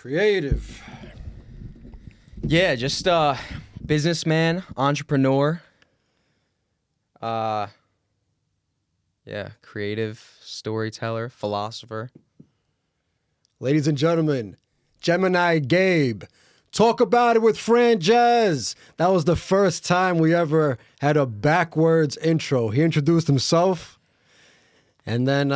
Creative. Yeah, just businessman, entrepreneur. Creative, storyteller, philosopher. Ladies and gentlemen, Gemini Gabe. Talk about it with Franjez. That was the first time we ever had a backwards intro. He introduced himself, and then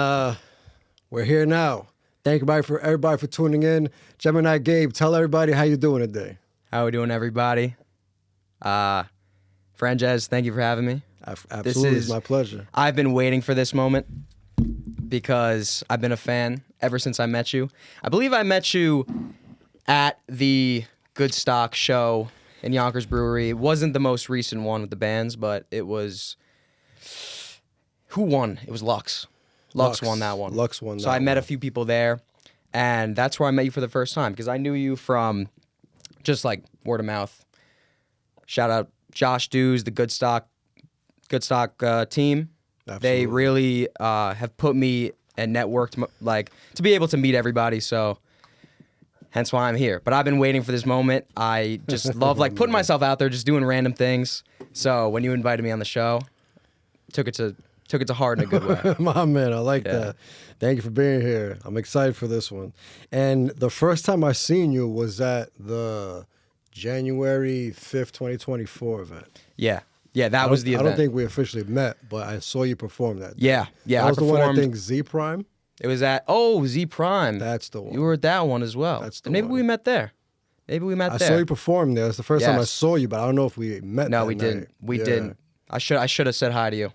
we're here now. Thank everybody for tuning in. Gemini Gabe, tell everybody how you doing today. How we doing, everybody? Franjez, thank you for having me. Absolutely, it's my pleasure. I've been waiting for this moment because I've been a fan ever since I met you. I believe I met you at the Good Stock show in Yonkers Brewery. It wasn't the most recent one with the bands, but it was... Who won? It was Lux. Lux won that one. Lux won that So I met one. a few people there, and that's where I met you for the first time, because I knew you from just like word of mouth. Shout out Josh Dews, the Good Stock team. Absolutely. They really have put me and networked like to be able to meet everybody. So hence why I'm here. But I've been waiting for this moment. I just love like putting myself out there, just doing random things. So when you invited me on the show, took it to heart in a good way. My man, I like that. Thank you for being here. I'm excited for this one. And the first time I seen you was at the January 5th, 2024 event. Yeah, that was the event. I don't think we officially met, but I saw you perform that day. Yeah. That was the one, I think, Z Prime. It was at Z Prime. That's the one. You were at that one as well. That's the Maybe one. we met there. I saw you perform there. That's the first time I Yes. saw you, but I don't know if we met. No, that we night. didn't. We Yeah. didn't. I should have said hi to you.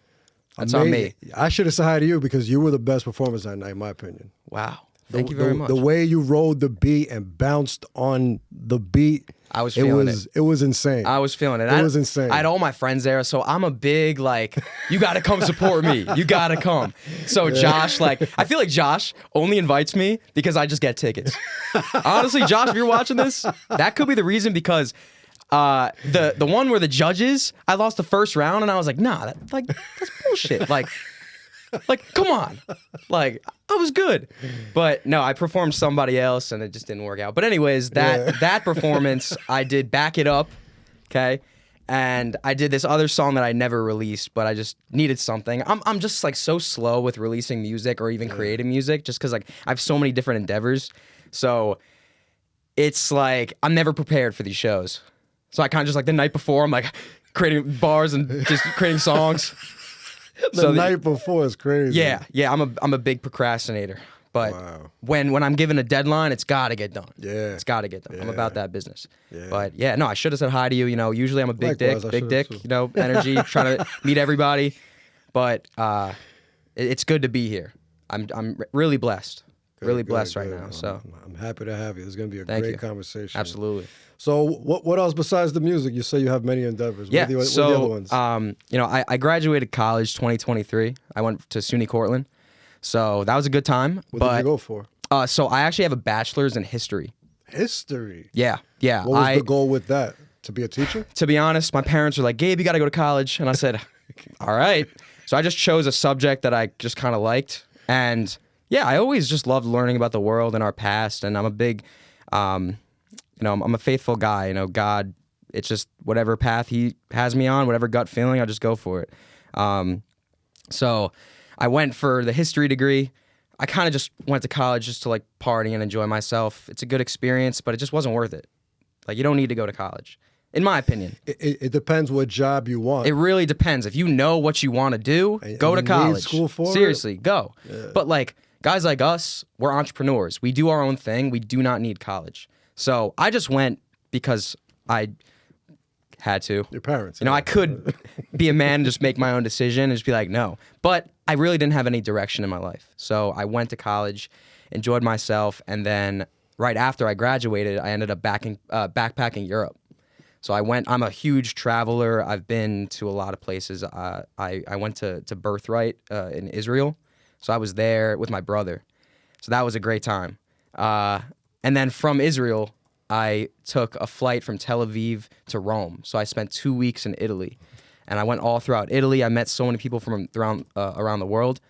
That's on me. I should have said hi to you because you were the best performers that night, in my opinion. Wow. Thank you very much. The way you rode the beat and bounced on the beat, I was feeling it. It was insane. I was feeling it. It was insane. I had all my friends there, so I'm a big, like, you got to come support me. You got to come. So Josh, I feel like Josh only invites me because I just get tickets. Honestly, Josh, if you're watching this, that could be the reason because the one where the judges, I lost the first round, and I was like, nah, that's bullshit. Like, come on. Like, I was good. But no, I performed somebody else and it just didn't work out. But anyways, that performance, I did Back It Up, okay? And I did this other song that I never released, but I just needed something. I'm just like so slow with releasing music or even creating music just because like I have so many different endeavors. So it's like I'm never prepared for these shows. So I kind of just like the night before, I'm like creating bars and just creating songs. The night before is crazy. Yeah. I'm a big procrastinator, but Wow. when I'm given a deadline, it's got to get done. Yeah. It's got to get done. I'm about that business. Yeah. But yeah, no, I should have said hi to you. You know, usually I'm a big Likewise, I dick, should've too. you know, energy, trying to meet everybody. But it's good to be here. I'm really blessed. Really blessed right now. So I'm happy to have you. It's going to be a Thank great you. conversation. Absolutely. So what else besides the music? You say you have many endeavors. Yeah. What are the other ones? You know, I graduated college 2023. I went to SUNY Cortland. So that was a good time. What did you go for? So I actually have a bachelor's in history. History. Yeah. What was the goal with that? To be a teacher? To be honest, my parents were like, Gabe, you got to go to college. And I said, all right. So I just chose a subject that I just kind of liked. And yeah, I always just loved learning about the world and our past. And I'm a big, I'm a faithful guy. You know, God, it's just whatever path he has me on, whatever gut feeling, I'll just go for it. So I went for the history degree. I kind of just went to college just to like party and enjoy myself. It's a good experience, but it just wasn't worth it. Like, you don't need to go to college, in my opinion. It depends what job you want. It really depends. If you know what you want to do, go to you need college. school for it? Seriously, go. Yeah. But like guys like us, we're entrepreneurs. We do our own thing. We do not need college. So I just went because I had to. Your parents. You know, I could be a man and just make my own decision and just be like, no. But I really didn't have any direction in my life. So I went to college, enjoyed myself, and then right after I graduated, I ended up backpacking Europe. So I'm a huge traveler. I've been to a lot of places. I went to Birthright in Israel. So I was there with my brother. So that was a great time. And then from Israel, I took a flight from Tel Aviv to Rome. So I spent 2 weeks in Italy. And I went all throughout Italy. I met so many people from around the world.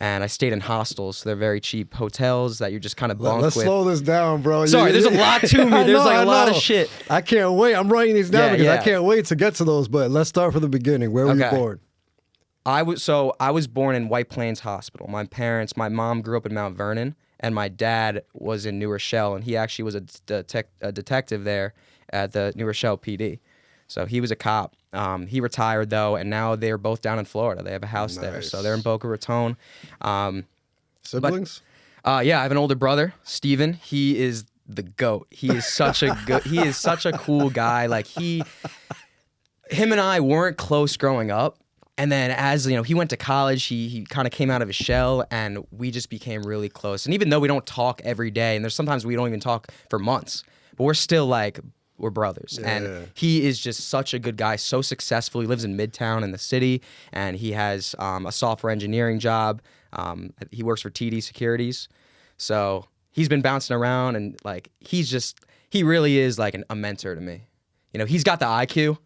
and I stayed in hostels. So they're very cheap hotels that you just kind of bunk Let's with. slow this down, bro. Sorry, there's a lot to me. There's like a lot of shit. I can't wait. I'm writing these down Yeah, because I yeah. can't wait to get to those. But let's start from the beginning. Where were you Okay. born? I was born in White Plains Hospital. My mom grew up in Mount Vernon, and my dad was in New Rochelle, and he actually was a detective there at the New Rochelle PD. So he was a cop. He retired though, and now they're both down in Florida. They have a house there, Nice. so they're in Boca Raton. Siblings? Yeah, I have an older brother, Steven. He is the GOAT. He is such a cool guy. Like him and I weren't close growing up. And then as he went to college, he kind of came out of his shell, and we just became really close. And even though we don't talk every day, and there's sometimes we don't even talk for months, but we're still like, we're brothers. Yeah. And he is just such a good guy, so successful. He lives in Midtown in the city, and he has a software engineering job. He works for TD Securities. So he's been bouncing around, and like he really is like a mentor to me. He's got the IQ.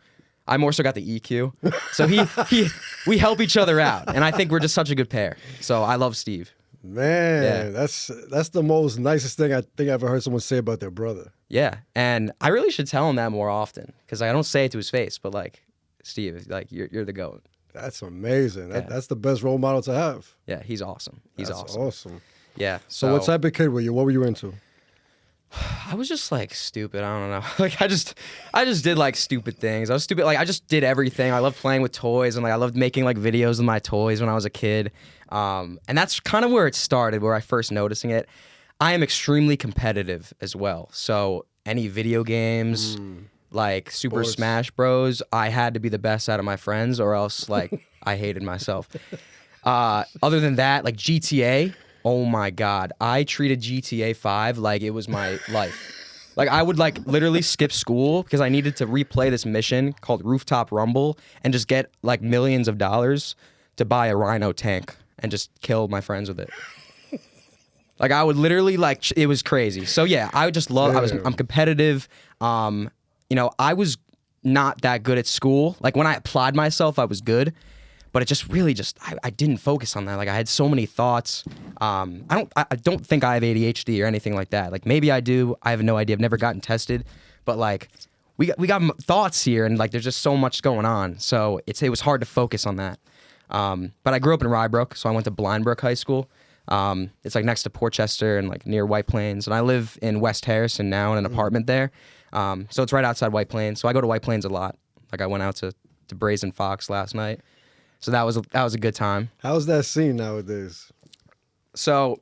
I more so got the EQ. So we help each other out, and I think we're just such a good pair. So I love Steve. Man, that's the most nicest thing I think I've ever heard someone say about their brother. Yeah, and I really should tell him that more often because I don't say it to his face, but like, Steve, like you're the GOAT. That's amazing. Yeah. That's the best role model to have. Yeah, he's awesome. He's That's awesome. Yeah. So what type of kid were you? What were you into? I was just like stupid. I don't know. Like I just did like stupid things. I was stupid. Like I just did everything. I loved playing with toys, and like I loved making like videos with my toys when I was a kid. And that's kind of where it started, where I first noticing it. I am extremely competitive as well. So any video games, like Super Sports. Smash Bros, I had to be the best out of my friends, or else like I hated myself. Other than that, like GTA. Oh my God. I treated GTA 5 like it was my life. Like I would like literally skip school because I needed to replay this mission called Rooftop Rumble and just get like millions of dollars to buy a Rhino tank and just kill my friends with it. Like I would literally like, it was crazy. So yeah, I would just love, I'm competitive. I was not that good at school. Like when I applied myself, I was good. But it just really I didn't focus on that. Like I had so many thoughts. I don't think I have ADHD or anything like that. Like maybe I do. I have no idea. I've never gotten tested. But like we got thoughts here, and like there's just so much going on. So it was hard to focus on that. But I grew up in Rybrook, so I went to Blindbrook High School. It's like next to Portchester and like near White Plains. And I live in West Harrison now in an apartment there. So it's right outside White Plains. So I go to White Plains a lot. Like I went out to Brazen Fox last night. So that was a good time. How's that scene nowadays? So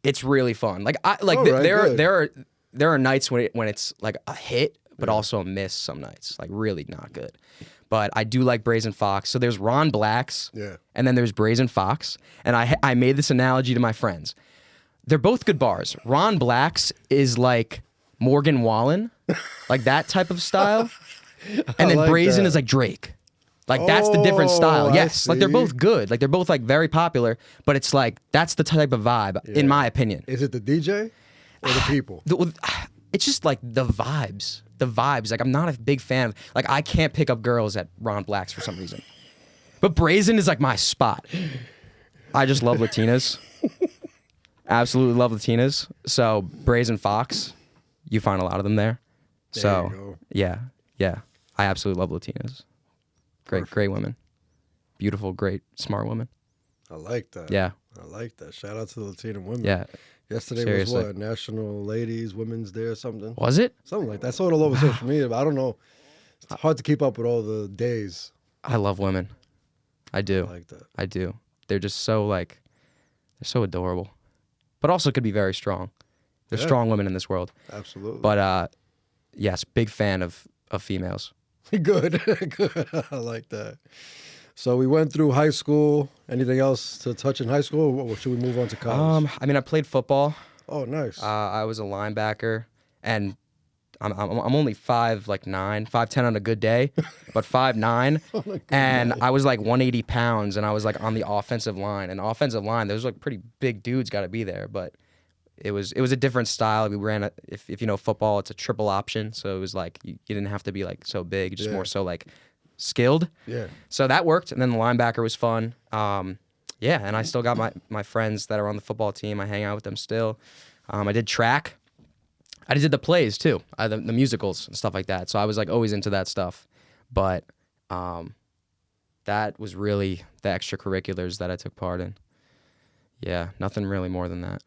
it's really fun. Like Good. there are nights when it's like a hit, but also a miss some nights. Like really not good. But I do like Brazen Fox. So there's Ron Black's, and then there's Brazen Fox. And I made this analogy to my friends. They're both good bars. Ron Black's is like Morgan Wallen, like that type of style. And then like Brazen that. is like Drake. Like that's the different style. I Yes, like they're see. both good. Like they're both like very popular, but it's like that's the type of vibe in my opinion. Is it the DJ or the people? It's just like the vibes. The vibes. Like I'm not a big fan of, like I can't pick up girls at Ron Black's for some reason. But Brazen is like my spot. I just love Latinas. Absolutely love Latinas. So Brazen Fox, you find a lot of them there. There So you go. yeah. I absolutely love Latinas. Great women. Beautiful, great, smart women. I like that. Yeah. I like that. Shout out to the Latina women. Yeah. Yesterday Seriously. was what? National Ladies Women's Day or something? Was it? Something like that. I saw it all over social media, but I don't know. It's hard to keep up with all the days. I love women. I do. I like that. I do. They're just so like, they're so adorable. But also could be very strong. There's Yeah. strong women in this world. Absolutely. But yes, big fan of females. Good. Good. I like that. So we went through high school. Anything else to touch in high school, or should we move on to college? I mean, I played football. Oh, nice. I was a linebacker, and I'm only 5'9", 5'10" on a good day, but 5'9", and I was like 180 pounds, and I was like on the offensive line. And offensive line, those like pretty big dudes got to be there, but it was a different style. We ran if you know football, it's a triple option, so it was like you didn't have to be like so big, just more so like skilled. Yeah. So that worked, and then the linebacker was fun. Yeah, and I still got my friends that are on the football team. I hang out with them still. I did track. I did the plays too, the musicals and stuff like that. So I was like always into that stuff. But that was really the extracurriculars that I took part in. Yeah, nothing really more than that.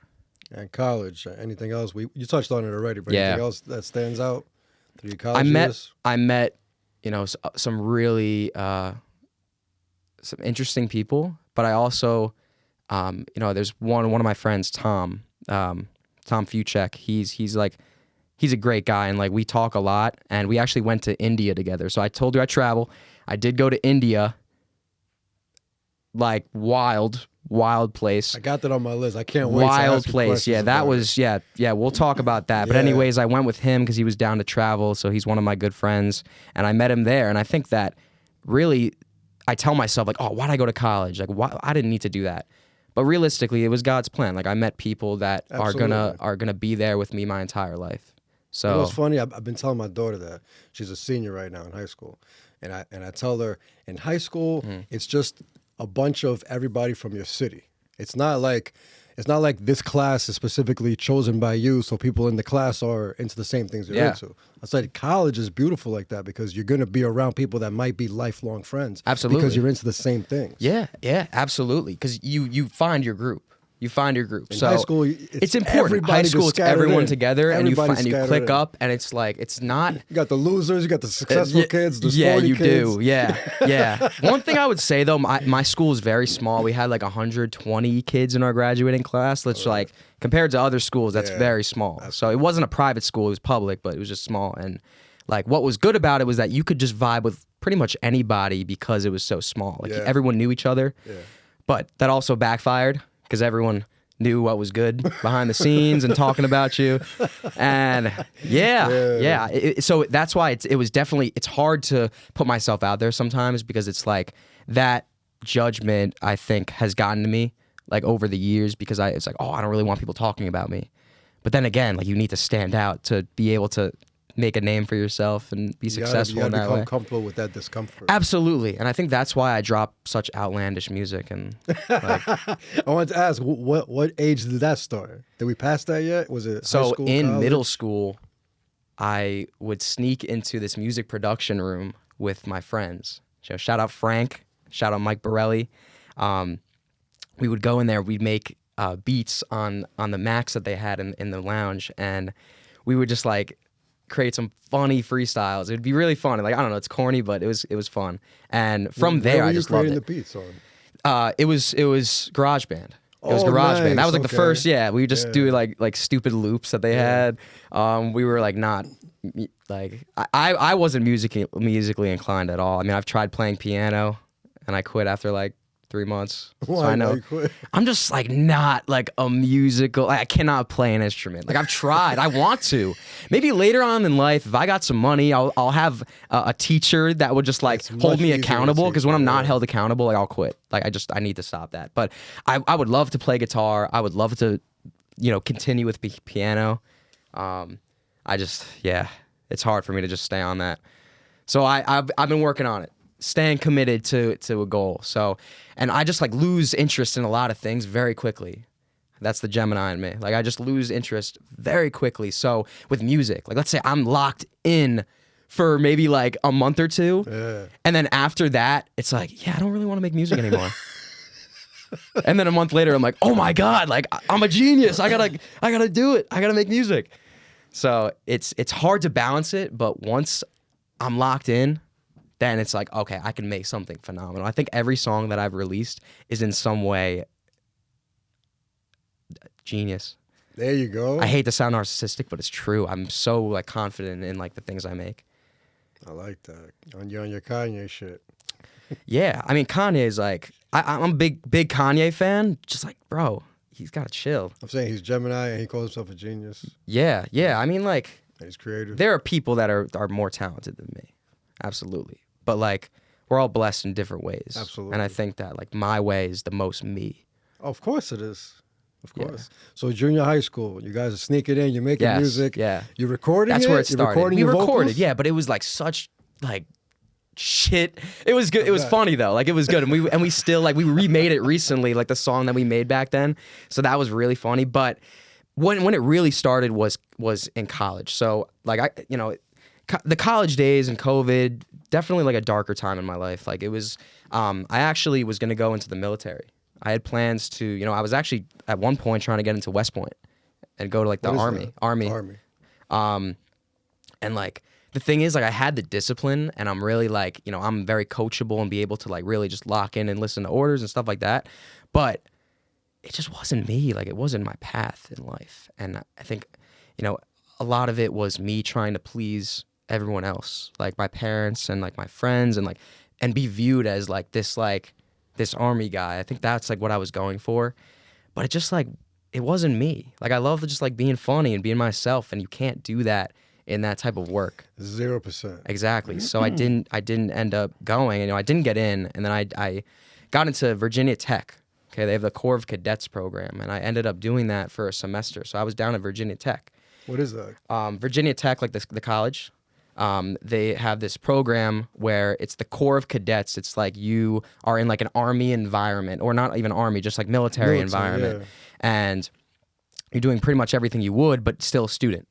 And college, anything else? You touched on it already, but Yeah. anything else that stands out through your college years? I met, some really some interesting people, but I also, there's one of my friends, Tom Fuchek. He's a great guy, and like we talk a lot, and we actually went to India together. So I told you I travel. I did go to India. Like wild place. I got that on my list. I can't wait. Wild to ask place. Yeah, that was yeah. We'll talk about that. But Yeah. anyways, I went with him because he was down to travel. So he's one of my good friends, and I met him there. And I think that really, I tell myself like, oh, why'd I go to college? Like, why I didn't need to do that. But realistically, it was God's plan. Like I met people that Absolutely. are gonna be there with me my entire life. So You know what's funny? I've been telling my daughter that she's a senior right now in high school, and I tell her in high school it's just a bunch of everybody from your city. It's not like this class is specifically chosen by you, so people in the class are into the same things you're Yeah. into. I said college is beautiful like that because you're going to be around people that might be lifelong friends. Absolutely. Because you're into the same things. yeah, absolutely. Because you find your group. You find your group. In so high school, it's important. everybody High just school, it's scattered everyone in. together, and you Everybody scattered click in. up, and it's like it's not. You got the losers, you got the successful kids, the yeah, sporty you kids. do. Yeah. One thing I would say though, my school is very small. We had like 120 kids in our graduating class. That's like compared to other schools, that's Yeah. very small. So it wasn't a private school; it was public, but it was just small. And like what was good about it was that you could just vibe with pretty much anybody because it was so small. Like Yeah. everyone knew each other. Yeah. But that also backfired because everyone knew what was good behind the scenes and talking about you. And so that's why it was definitely, it's hard to put myself out there sometimes because it's like that judgment, I think, has gotten to me like over the years because it's like, oh, I don't really want people talking about me. But then again, like you need to stand out to be able to make a name for yourself and be successful in you that gotta way. become comfortable with that discomfort. Absolutely. And I think that's why I drop such outlandish music and like, I wanted to ask, what age did that start? Did we pass that yet? Was it high so school, in college? middle school, I would sneak into this music production room with my friends. So shout out Frank, shout out Mike Borelli. We would go in there, we'd make beats on the Macs that they had in the lounge, and we would just like create some funny freestyles. It'd be really fun. Like I don't know, it's corny, but it was fun. And from Where there, were I you just loved creating it. the beats on? It was GarageBand. It was Oh, GarageBand. That nice, was like the okay. first. Yeah, we would just Yeah. do like stupid loops that they had. We were like not like I wasn't musically inclined at all. I mean, I've tried playing piano, and I quit after like 3 months. So Why I know you quit? I'm just like not like a musical. I cannot play an instrument. Like I've tried. I want to. Maybe later on in life, if I got some money, I'll have a teacher that would just like It's hold much me easier to accountable. teach, Because when I'm not yeah. held accountable, like I'll quit. Like I need to stop that. But I would love to play guitar. I would love to, continue with piano. It's hard for me to just stay on that. So I've been working on it, staying committed to a goal. So, and I just like lose interest in a lot of things very quickly. That's the Gemini in me. Like I just lose interest very quickly. So with music, like let's say I'm locked in for maybe like a month or two. Yeah. And then after that, it's like, yeah, I don't really want to make music anymore. And then a month later, I'm like, oh my God, like I'm a genius. I gotta do it. I gotta make music. So it's hard to balance it, but once I'm locked in, then it's like, okay, I can make something phenomenal. I think every song that I've released is in some way genius. There you go. I hate to sound narcissistic, but it's true. I'm so like confident in like the things I make. I like that. On your Kanye shit. Yeah, I mean Kanye is like I'm a big Kanye fan. Just like, bro, he's gotta chill. I'm saying he's Gemini and he calls himself a genius. Yeah. I mean, like And he's creative. there are people that are more talented than me, absolutely. But like we're all blessed in different ways. Absolutely. And I think that like my way is the most me. Of course it is. Of Yeah. course. So junior high school, you guys are sneaking in, you're making Yes, music. yeah. You're recording That's it? where it You're started. recording We your recorded, vocals? yeah, but it was like such like shit. It was good. It was funny though. Like it was good. And we still like we remade it recently, like the song that we made back then. So that was really funny. But when it really started was in college. So like the college days and COVID, definitely like a darker time in my life. Like it was, I actually was going to go into the military. I had plans to, I was actually at one point trying to get into West Point and go to like the Army. And like, the thing is, like, I had the discipline, and I'm really like, I'm very coachable and be able to like really just lock in and listen to orders and stuff like that. But it just wasn't me. Like, it wasn't my path in life. And I think, a lot of it was me trying to please everyone else, like my parents and like my friends, and be viewed as like this Army guy. I think that's like what I was going for. But it just like, it wasn't me. Like, I love just like being funny and being myself, and you can't do that in that type of work. 0%. Exactly. So I didn't end up going. I didn't get in, and then I got into Virginia Tech. Okay, they have the Corps of Cadets program, and I ended up doing that for a semester. So I was down at Virginia Tech. What is that? Virginia Tech, like the college, they have this program where it's the Corps of Cadets. It's like you are in like an Army environment, or not even Army, just like military environment, and you're doing pretty much everything you would, but still a student.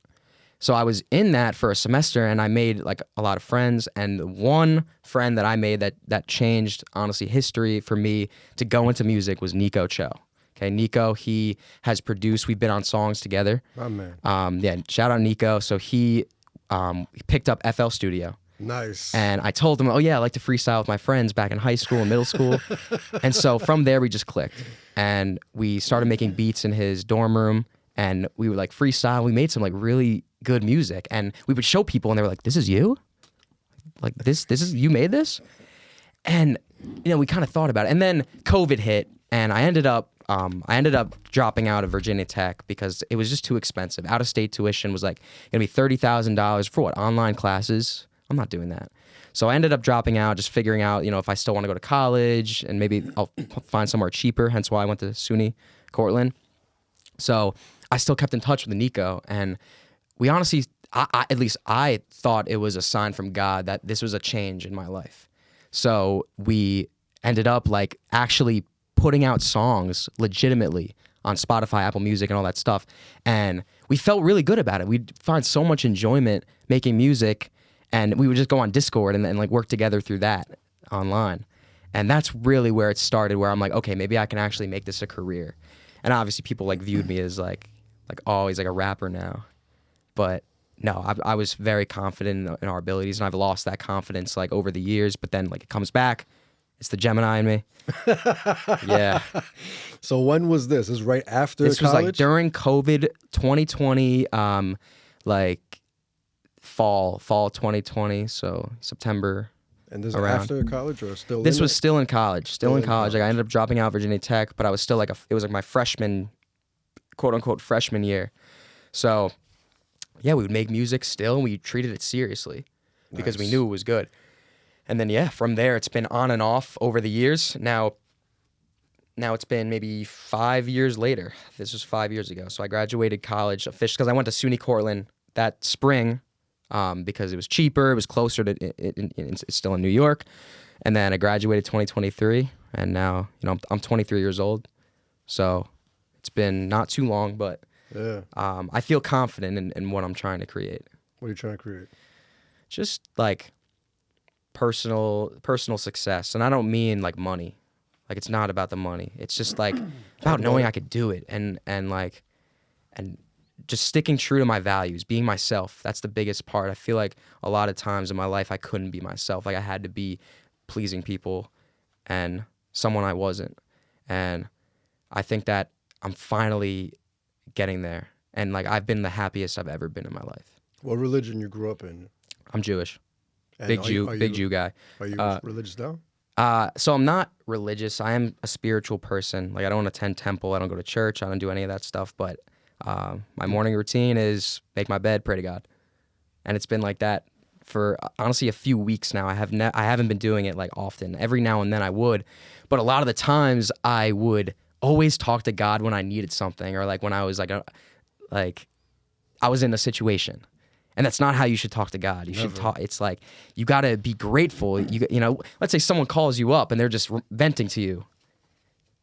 So I was in that for a semester, and I made like a lot of friends. And one friend that I made that changed, honestly, history for me to go into music was Nico Cho. Okay, Nico, he has produced. We've been on songs together. My man. Yeah, shout out Nico. So he picked up FL Studio. Nice. And I told him, oh yeah, I like to freestyle with my friends back in high school and middle school. And so from there, we just clicked. And we started making beats in his dorm room. And we would like freestyle. We made some like really good music, and we would show people, and they were like, "This is you? Like this is you made this?" And we kind of thought about it. And then COVID hit, and I ended up dropping out of Virginia Tech because it was just too expensive. Out of state tuition was like gonna be $30,000 for what? Online classes? I'm not doing that. So I ended up dropping out, just figuring out, if I still want to go to college, and maybe I'll find somewhere cheaper. Hence why I went to SUNY Cortland. So I still kept in touch with Nico, and we honestly, at least I thought it was a sign from God that this was a change in my life. So we ended up like actually putting out songs legitimately on Spotify, Apple Music, and all that stuff. And we felt really good about it. We'd find so much enjoyment making music, and we would just go on Discord and like work together through that online. And that's really where it started, where I'm like, okay, maybe I can actually make this a career. And obviously people like viewed me as like, oh, he's like a rapper now. But no, I was very confident in our abilities, and I've lost that confidence like over the years. But then like it comes back. It's the Gemini in me. Yeah. So when was this? This was right after this college? Was like during COVID 2020, like fall 2020, so September. And this is around. after college or still? This was still in college. Still in college. Like I ended up dropping out Virginia Tech, but I was still like it was like my freshman, quote unquote freshman year. So yeah, we would make music still, and we treated it seriously because we knew it was good. And then yeah, from there it's been on and off over the years. Now it's been maybe 5 years later. This was 5 years ago. So I graduated college officially because I went to SUNY Cortland that spring. Because it was cheaper, it was closer to, it's still in New York. And then I graduated 2023, and now, I'm 23 years old. So it's been not too long, but yeah. I feel confident in what I'm trying to create. What are you trying to create? Just like personal success. And I don't mean like money. Like it's not about the money. It's just like about knowing I could do it and just sticking true to my values, being myself. That's the biggest part. I feel like a lot of times in my life, I couldn't be myself. Like I had to be pleasing people and someone I wasn't. And I think that I'm finally getting there. And like, I've been the happiest I've ever been in my life. What religion you grew up in? I'm Jewish. And big Jew guy. Are you religious now? So I'm not religious. I am a spiritual person. Like I don't attend temple. I don't go to church. I don't do any of that stuff. But my morning routine is make my bed, pray to God. And it's been like that for honestly a few weeks now. I haven't been doing it like often. Every now and then I would, but a lot of the times I would always talk to God when I needed something, or like when I was like I was in a situation. And that's not how you should talk to God. You should talk. It's like you got to be grateful. You know, let's say someone calls you up and they're just venting to you,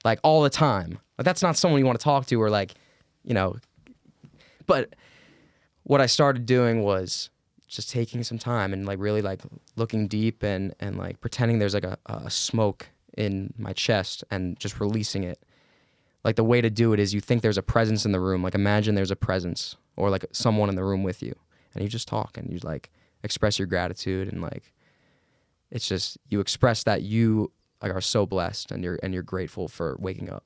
like all the time. Like that's not someone you want to talk to, or like, you know. But what I started doing was just taking some time and like really like looking deep and like pretending there's like a smoke in my chest and just releasing it. Like the way to do it is you think there's a presence in the room. Like imagine there's a presence or like someone in the room with you. And you just talk and you like express your gratitude, and like it's just you express that you like are so blessed and you're grateful for waking up.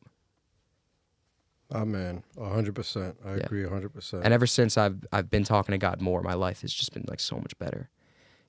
Oh man, 100%. I agree 100%. And ever since I've been talking to God more, my life has just been like so much better.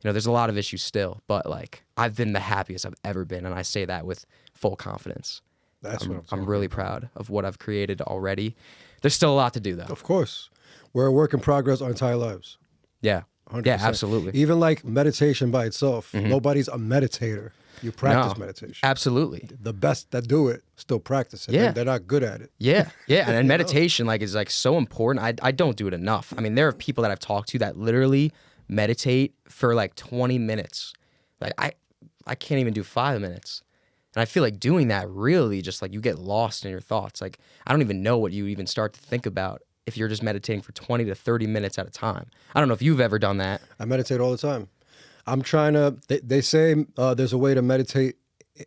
You know, there's a lot of issues still, but like I've been the happiest I've ever been, and I say that with full confidence. I'm really proud of what I've created already. There's still a lot to do though. Of course. We're a work in progress our entire lives. Yeah. 100%. Yeah, absolutely. Even like meditation by itself, nobody's a meditator. You practice meditation. Absolutely. The best that do it still practice it. Yeah. They're not good at it. Yeah. Yeah. And meditation like is like so important. I don't do it enough. I mean, there are people that I've talked to that literally meditate for like 20 minutes. Like I can't even do 5 minutes. And I feel like doing that really just like you get lost in your thoughts. Like I don't even know what you even start to think about if you're just meditating for 20 to 30 minutes at a time. I don't know if you've ever done that. I meditate all the time. I'm trying to, they say there's a way to meditate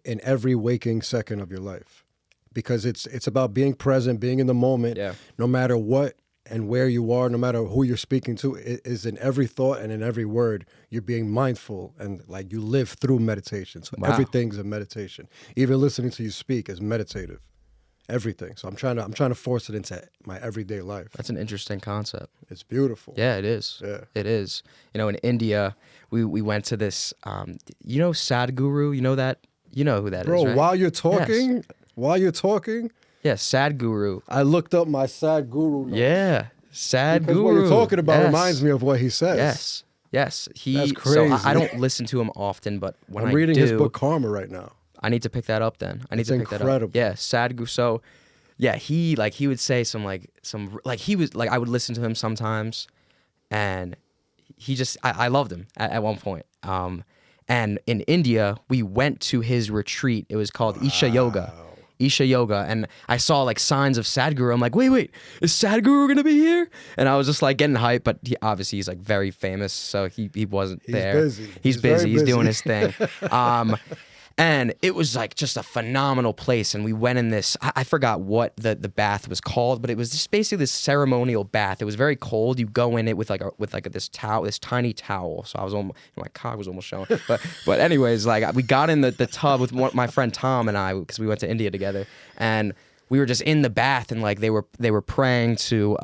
in every waking second of your life, because it's about being present, being in the moment, no matter what and where you are, no matter who you're speaking to. It is in every thought and in every word. You're being mindful, and like you live through meditation. So everything's a meditation. Even listening to you speak is meditative. Everything. So I'm trying to force it into my everyday life. That's an interesting concept. It's beautiful. Yeah, it is. Yeah. It is. You know, in India, we went to this, you know, Sadhguru, you know who that is, Bro, right? while you're talking, yeah, Sadhguru. I looked up my Sadhguru notes. Yeah, Sadhguru. Because what you're talking about reminds me of what he says. Yes. That's crazy. So I don't listen to him often, but when I'm reading his book Karma right now. I need to pick that up then. I need to pick that up. Incredible. Yeah, Sadhguru. So, yeah, he would say he was like I would listen to him sometimes, and he just I loved him at one point. And in India, we went to his retreat. It was called Isha Yoga, and I saw like signs of Sadhguru. I'm like, wait, is Sadhguru gonna be here? And I was just like getting hyped, but he's like very famous, so he wasn't there. He's busy. He's doing his thing. And it was like just a phenomenal place. And we went in this, I forgot what the bath was called, but it was just basically this ceremonial bath. It was very cold. You go in it with this towel, this tiny towel. So I was almost, my cock was almost showing. But anyways, like we got in the tub with my friend Tom and I, because we went to India together. And we were just in the bath, and like they were praying to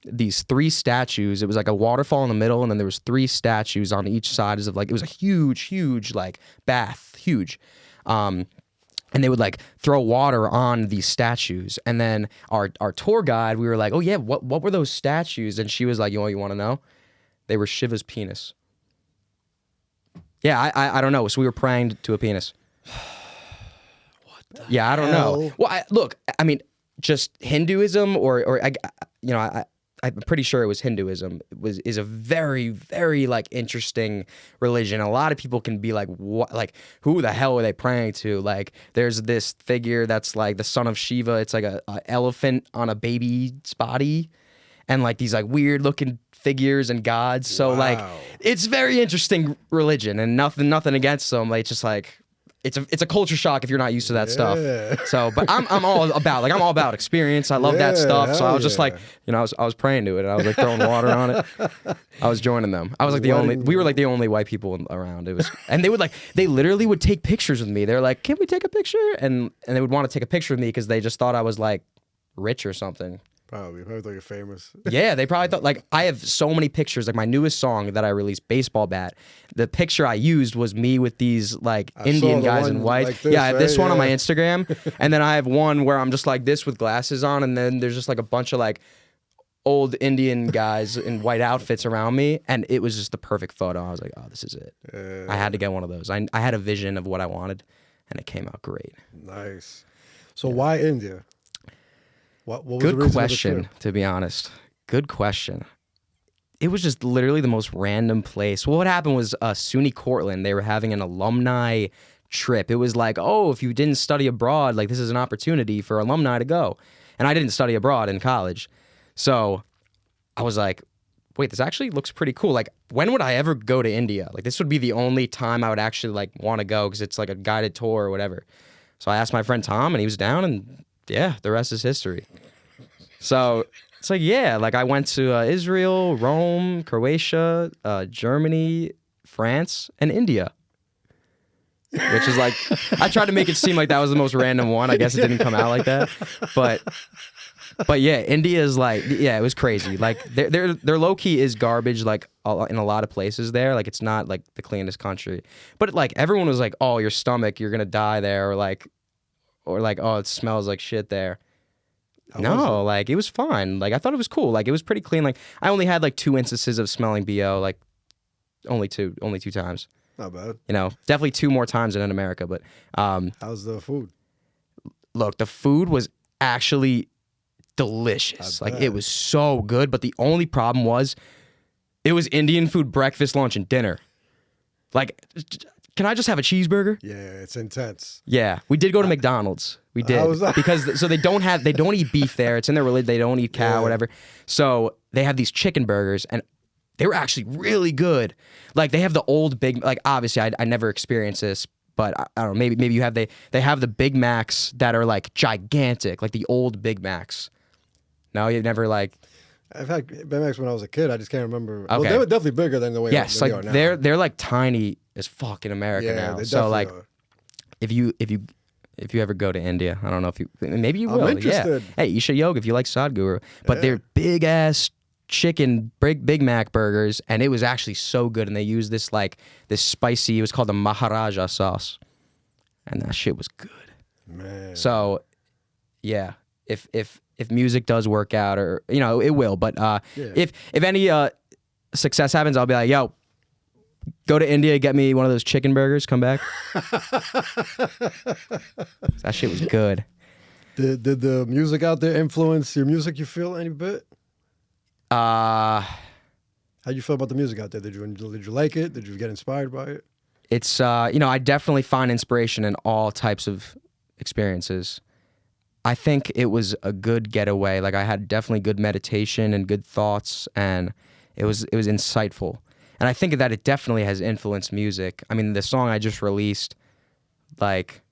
these 3 statues. It was like a waterfall in the middle, and then there was 3 statues on each side. Of like, it was a huge like bath, huge. And they would like throw water on these statues. And then our tour guide, we were like, oh yeah, what were those statues? And she was like, you want to know? They were Shiva's penis. Yeah, I don't know. So we were praying to a penis. What the hell? I don't know. Well, look, I mean, just Hinduism or I'm pretty sure it was Hinduism. Is a very, very like interesting religion. A lot of people can be like, what? Like, who the hell are they praying to? Like, there's this figure that's like the son of Shiva. It's like a elephant on a baby's body, and like these like weird looking figures and gods. So like, it's very interesting religion, and nothing against them. Like, it's just like. It's a culture shock if you're not used to that stuff. So, but I'm all about experience. I love that stuff. So I was just like, you know, I was praying to it. And I was like throwing water on it. I was joining them. I was like we were like the only white people around. It was, and they literally would take pictures with me. They're like, can we take a picture? And they would want to take a picture with me because they just thought I was like rich or something. Probably thought you're famous. Yeah, they probably thought, like, I have so many pictures. Like, my newest song that I released, Baseball Bat, the picture I used was me with these, like, Indian guys in white. Like this, I have this one on my Instagram. And then I have one where I'm just like this with glasses on. And then there's just, like, a bunch of, like, old Indian guys in white outfits around me. And it was just the perfect photo. I was like, oh, this is it. I had to get one of those. I had a vision of what I wanted, and it came out great. Nice. So why India? What was Good the reason question, to be honest. Good question. it was just literally the most random place. Well, what happened was SUNY Cortland, they were having an alumni trip. It was like, oh, if you didn't study abroad, like this is an opportunity for alumni to go. And I didn't study abroad in college. So I was like, wait, this actually looks pretty cool. Like, when would I ever go to India? Like, this would be the only time I would actually like want to go because it's like a guided tour or whatever. So I asked my friend Tom and he was down, and yeah, the rest is history. So it's like, yeah, like I went to Israel, Rome, Croatia, Germany, France, and India. Which is like, I tried to make it seem like that was the most random one. I guess it didn't come out like that. But yeah, India is like, yeah, it was crazy. Like their low key is garbage. Like in a lot of places there, like it's not like the cleanest country. But like everyone was like, oh, your stomach, you're gonna die there, or like, oh, it smells like shit there. No, like it was fine. Like I thought it was cool. Like it was pretty clean. Like I only had like 2 instances of smelling BO. Like only two times. Not bad. You know, definitely 2 more times than in America. But how's the food? look, the food was actually delicious. Like it was so good. But the only problem was it was Indian food, breakfast, lunch, and dinner. Like, can I just have a cheeseburger? Yeah, it's intense. Yeah, we did go to McDonald's. We did because so they don't eat beef there. It's in their religion. They don't eat cow, whatever. So they have these chicken burgers, and they were actually really good. Like they have the old big, like obviously I never experienced this, but I don't know, maybe you have, they have the Big Macs that are like gigantic, like the old Big Macs. No, you've never like. I've had Big Macs when I was a kid. I just can't remember. Okay. Well, they were definitely bigger than the way yes, they like are now. they're like tiny as fuck in America now. They So like, are. if you ever go to India, I don't know if you, maybe you will. I'm interested. Yeah. Hey, you should yoga if you like Sadhguru. But they're big ass chicken Big Mac burgers, and it was actually so good. And they used this spicy. It was called the Maharaja sauce, and that shit was good. Man. So, yeah, if music does work out, or it will. But if any success happens, I'll be like, yo, go to India, get me one of those chicken burgers, come back. That shit was good. Did the music out there influence your music, you feel, any bit? How'd you feel about the music out there? Did you like it? Did you get inspired by it? It's, I definitely find inspiration in all types of experiences. I think it was a good getaway. Like I had definitely good meditation and good thoughts, and it was insightful. And I think that it definitely has influenced music. I mean, the song I just released, like,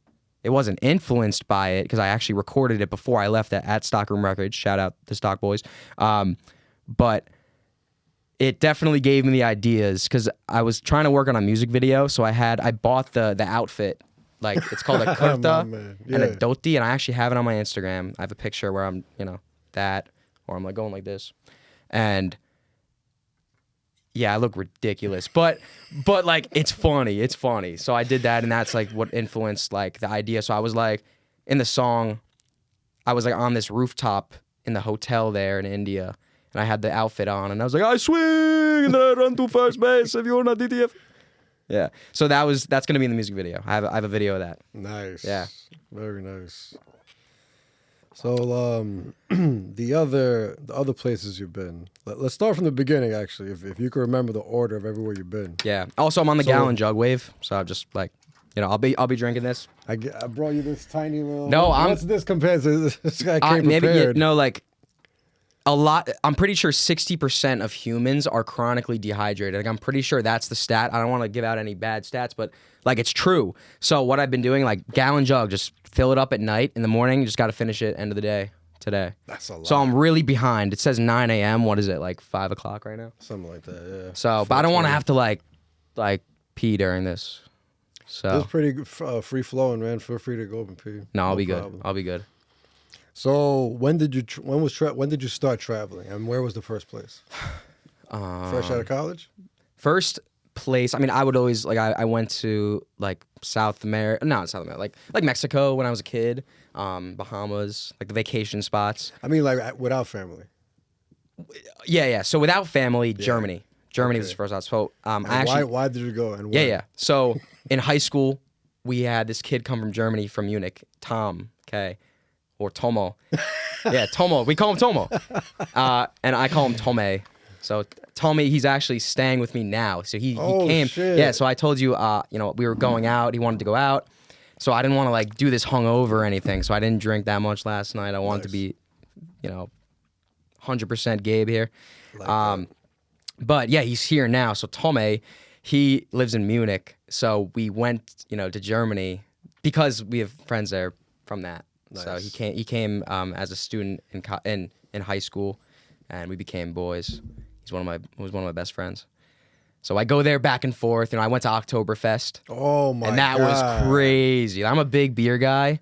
it wasn't influenced by it because I actually recorded it before I left at Stockroom Records. Shout out the Stock Boys. But it definitely gave me the ideas because I was trying to work on a music video. So I bought the outfit. Like, it's called a kurta and a dhoti, and I actually have it on my Instagram. I have a picture where I'm, that, or I'm like going like this. And yeah, I look ridiculous, but like it's funny. It's funny. So I did that, and that's like what influenced like the idea. So I was like in the song, I was like on this rooftop in the hotel there in India, and I had the outfit on, and I was like, I swing and then I run to first base if you're not DTF. Yeah. So that's gonna be in the music video. I have a video of that. Nice. Yeah. Very nice. So the other places you've been. Let's start from the beginning, actually. If you can remember the order of everywhere you've been. Yeah. Also, I'm on the gallon jug wave, so I'm just like, I'll be drinking this. I brought you this tiny little. No, what's this compared to this guy came prepared? Maybe like a lot. I'm pretty sure 60% of humans are chronically dehydrated. Like I'm pretty sure that's the stat. I don't want to give out any bad stats, but like it's true. So what I've been doing, like gallon jug, just fill it up at night. In the morning, you just got to finish it end of the day today. That's a lot. So I'm really behind. It says 9 a.m. What is it, like 5 o'clock right now? Something like that, yeah. So, but I don't want to have to like pee during this. So it's pretty free flowing, man. Feel free to go up and pee. No, I'll be problem. good. I'll be good. So when did you start traveling, and where was the first place? Fresh out of college? First place, I mean, I would always I went to like South America, like Mexico when I was a kid, Bahamas, like the vacation spots. I mean, like without family. Yeah. So without family, Germany. Germany was the first out. So why did you go? And when? Yeah. So in high school, we had this kid come from Germany, from Munich, Tom. Okay. Or Tomo. Yeah, Tomo. We call him Tomo. And I call him Tome. So Tommy, he's actually staying with me now. So he came. Shit. Yeah. So I told you, we were going out. He wanted to go out. So I didn't want to like do this hungover or anything. So I didn't drink that much last night. I wanted to be, 100% Gabe here. But yeah, he's here now. So Tommy, he lives in Munich. So we went, to Germany because we have friends there from that. Nice. So he came as a student in high school, and we became boys. He was one of my best friends. So I go there back and forth. I went to Oktoberfest. Oh my god. And that was crazy. I'm a big beer guy.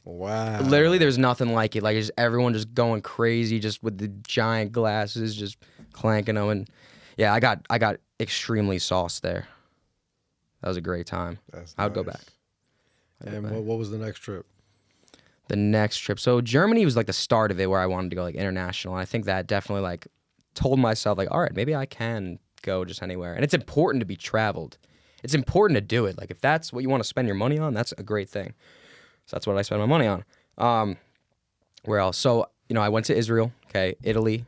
Wow. Literally, there's nothing like it. Like, just everyone just going crazy, just with the giant glasses, just clanking them. And yeah, I got extremely sauced there. That was a great time. I would go back. And what was the next trip? The next trip. So Germany was like the start of it, where I wanted to go like international. And I think that definitely like told myself like, all right, maybe I can go just anywhere. And it's important to be traveled. It's important to do it. Like, if that's what you want to spend your money on, that's a great thing. So that's what I spend my money on. Where else? So, I went to Israel, Italy.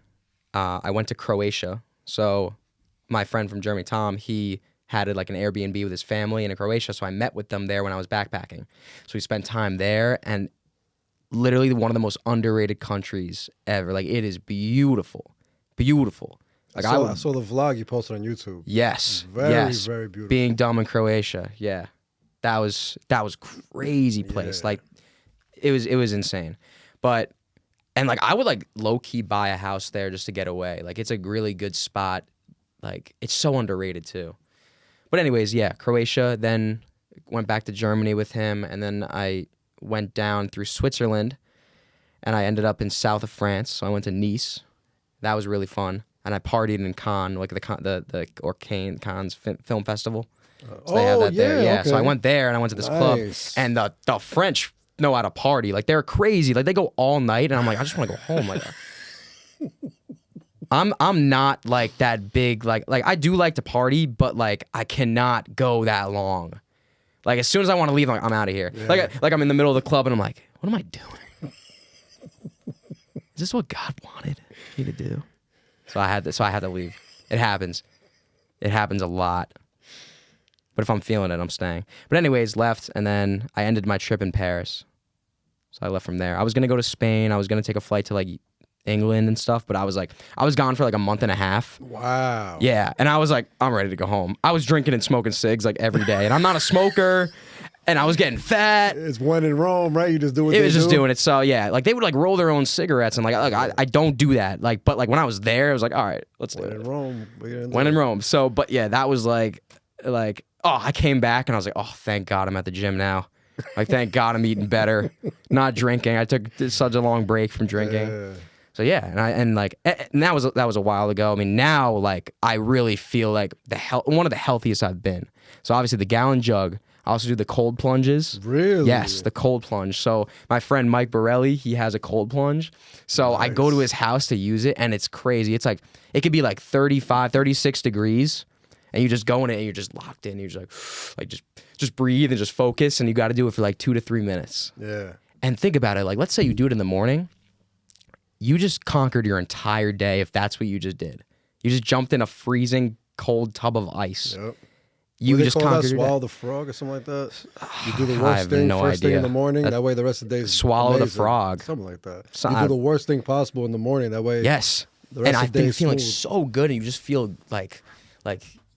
I went to Croatia. So my friend from Germany, Tom, he had like an Airbnb with his family in Croatia. So I met with them there when I was backpacking. So we spent time there, and literally one of the most underrated countries ever. Like, it is beautiful. Beautiful. Like, I saw the vlog you posted on YouTube. Yes. Very beautiful. Being dumb in Croatia. Yeah. That was crazy place. Yeah. Like, it was insane. But, and like, I would like low key buy a house there just to get away. Like, it's a really good spot. Like, it's so underrated too. But anyways, yeah, Croatia, then went back to Germany with him, and then I went down through Switzerland, and I ended up in south of France. So I went to Nice. That was really fun. And I partied in Cannes, like Cannes Film Festival. So they have that there. Yeah. Okay. So I went there, and I went to this club, and the French know how to party. Like, they're crazy. Like, they go all night, and I'm like, I just want to go home. Like, I'm not like that big. Like I do like to party, but like I cannot go that long. Like, as soon as I want to leave, I'm out of here. Yeah. Like I'm in the middle of the club, and I'm like, what am I doing? Is this what God wanted me to do? So I had to leave. It happens. It happens a lot. But if I'm feeling it, I'm staying. But anyways, left, and then I ended my trip in Paris. So I left from there. I was gonna go to Spain. I was gonna take a flight to like England and stuff, but I was gone for like a month and a half. Wow. Yeah, and I was like, I'm ready to go home. I was drinking and smoking cigs like every day, and I'm not a smoker. And I was getting fat. It's when in Rome, right? You just do what it was just doing it. So yeah, like they would like roll their own cigarettes, and like I don't do that. Like, but like when I was there, I was like, all right, let's do it. When in Rome. When in Rome. So, but yeah, that was like, I came back and I was like, oh, thank God I'm at the gym now. Like, thank God I'm eating better, not drinking. I took such a long break from drinking. Yeah. So yeah, and that was a while ago. I mean, now like I really feel like one of the healthiest I've been. So obviously the gallon jug. I also do the cold plunges. Really? Yes, the cold plunge. So my friend Mike Borelli, he has a cold plunge. So nice. I go to his house to use it, and it's crazy. It's like, it could be like 35, 36 degrees, and you just go in it, and you're just locked in. You're just like just breathe and just focus, and you got to do it for like 2 to 3 minutes. Yeah. And think about it. Like, let's say you do it in the morning. You just conquered your entire day if that's what you just did. You just jumped in a freezing cold tub of ice. Yep. You just conquered your day. Swallow the frog or something like that. You do the worst thing first thing in the morning. That way the rest of the day is swallow amazing. the frog. Something like that. You do the worst thing possible in the morning. That way. Yes. The rest of the day is feeling so good, and you just feel like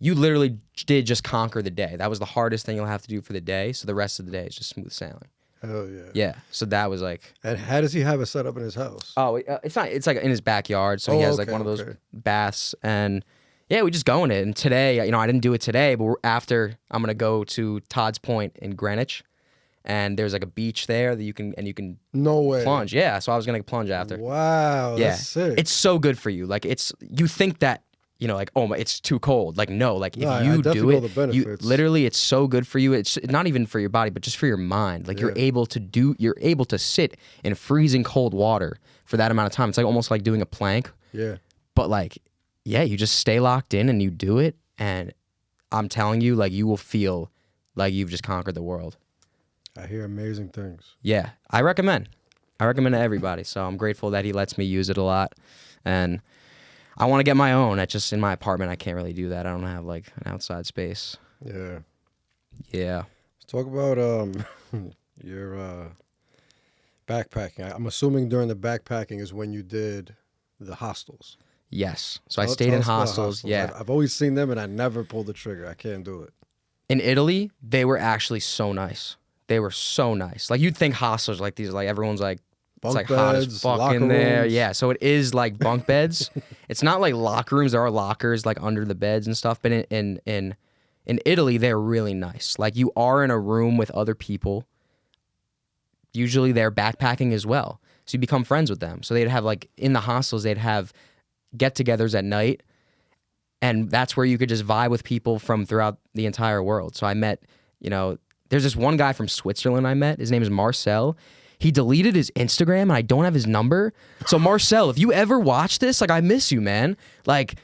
you literally did just conquer the day. That was the hardest thing you'll have to do for the day. So the rest of the day is just smooth sailing. Hell yeah. Yeah. So that was like. And how does he have it set up in his house? Oh, it's not. It's like in his backyard. So he has like one of those baths, and yeah, we just go in it. And today, I didn't do it today, but after I'm gonna go to Todd's Point in Greenwich, and there's like a beach there that you can no way plunge. Yeah. So I was gonna plunge after. Wow. Yeah. That's sick. It's so good for you. Like you think that. Like, oh my, it's too cold. Like, no, like if you do it, you literally, it's so good for you. It's not even for your body, but just for your mind. Like you're able to sit in freezing cold water for that amount of time. It's like almost like doing a plank. Yeah. But like, yeah, you just stay locked in and you do it. And I'm telling you, like, you will feel like you've just conquered the world. I hear amazing things. Yeah. I recommend to everybody. So I'm grateful that he lets me use it a lot. And I want to get my own. It's just in my apartment, I can't really do that. I don't have like an outside space. Yeah. Yeah. Let's talk about your backpacking. I'm assuming during the backpacking is when you did the hostels. Yes. So I Tell- stayed tell in us about hostels. Yeah. I've always seen them and I never pulled the trigger. I can't do it. In Italy, they were actually so nice. They were so nice. Like you'd think hostels like these, like everyone's like, Bunk it's like hot as beds, fuck locker in there. rooms. Yeah. So it is like bunk beds. It's not like locker rooms. There are lockers like under the beds and stuff. But in Italy, they're really nice. Like you are in a room with other people. Usually they're backpacking as well. So you become friends with them. So they'd have like in the hostels, they'd have get-togethers at night. And that's where you could just vibe with people from throughout the entire world. So I met, there's this one guy from Switzerland I met. His name is Marcel. He deleted his Instagram and I don't have his number. So Marcel, if you ever watch this, like I miss you, man. Like,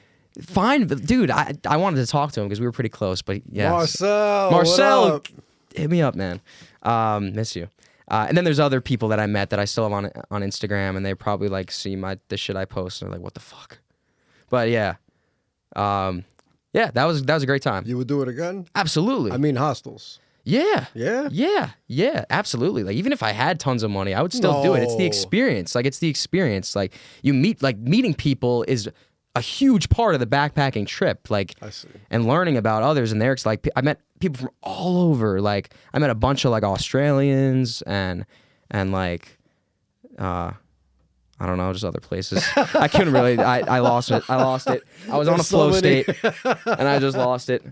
fine, dude. I wanted to talk to him because we were pretty close. But yeah, Marcel, Marcel, what up? hit me up, man. Miss you. And then there's other people that I met that I still have on Instagram, and they probably like see the shit I post and they're like, what the fuck? But yeah, that was a great time. You would do it again? Absolutely. I mean, hostels. Yeah. Yeah? Yeah, absolutely. Like even if I had tons of money, I would still do it. It's the No. experience. Like it's the experience. Like meeting people is a huge part of the backpacking trip. Like I see. and learning about others and there's like I met people from all over. Like I met a bunch of like Australians and like I don't know, just other places. I couldn't really. I lost it. I was on a There's flow so many. state, and I just lost it.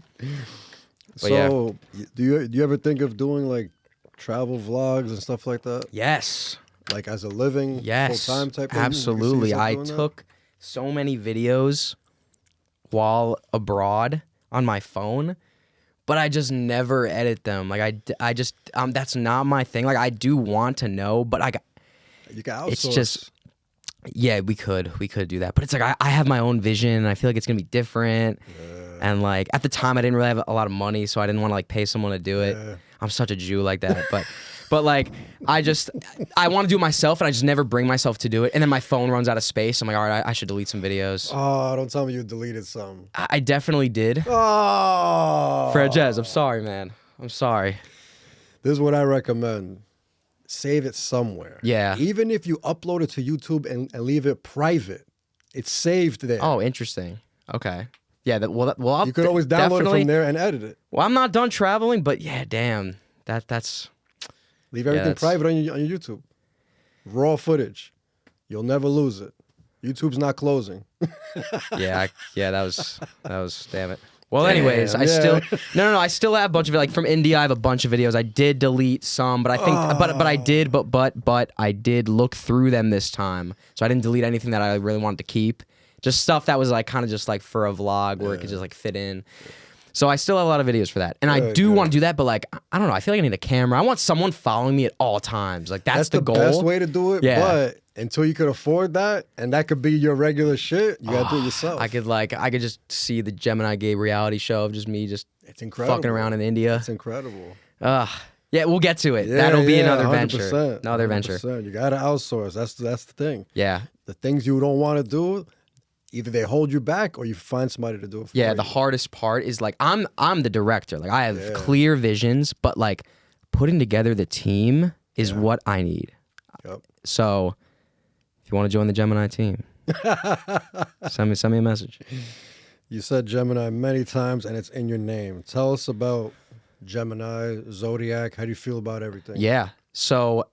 But So, do you ever think of doing like travel vlogs and stuff like that? Yes, Like as a living, yes, full-time type thing? You can see absolutely. yourself I doing that? took so many videos while abroad on my phone, but I just never edit them. Like I just that's not my thing. Like I do want to know, but You can outsource. it's just. Yeah, we could do that, but it's like I have my own vision, and I feel like it's gonna be different. And like at the time, I didn't really have a lot of money, so I didn't want to like pay someone to do it. Yeah. I'm such a Jew like that, but like I want to do it myself, and I just never bring myself to do it. And then my phone runs out of space. I'm like, all right, I should delete some videos. Oh, don't tell me you deleted some. I definitely did. Oh. Franjez, I'm sorry, man. I'm sorry. This is what I recommend. Save it somewhere. Yeah. Even if you upload it to YouTube and leave it private, it's saved there. Oh, interesting. Okay. Yeah. I'll You could always download definitely, it from there and edit it. Well, I'm not done traveling, but yeah, damn. That's. Leave everything that's- private on your YouTube. Raw footage. You'll never lose it. YouTube's not closing. Yeah, that was damn it. Well, anyways, Damn, I yeah. still no, I still have a bunch of like from India. I have a bunch of videos. I did delete some, but I think, but I did look through them this time, so I didn't delete anything that I really wanted to keep. Just stuff that was like kind of just like for a vlog where it could just like fit in. So I still have a lot of videos for that, and I do want to do that, but like I don't know. I feel like I need a camera. I want someone following me at all times. Like that's the goal. Best way to do it. Yeah. But until you could afford that, and that could be your regular shit, you gotta do it yourself. I could just see the Gemini Gabe reality show of just me just It's incredible. fucking around in India. It's incredible. Yeah, we'll get to it. Yeah, That'll be yeah, another 100%, venture. Another venture. 100%. You gotta outsource. That's the thing. Yeah. The things you don't want to do, either they hold you back or you find somebody to do it for Yeah, you. the hardest part is like I'm the director. Like I have Yeah. clear visions, but like putting together the team is what I need. Yep. So if you want to join the Gemini team, send me a message. You said Gemini many times, and it's in your name. Tell us about Gemini, Zodiac. How do you feel about everything? Yeah. So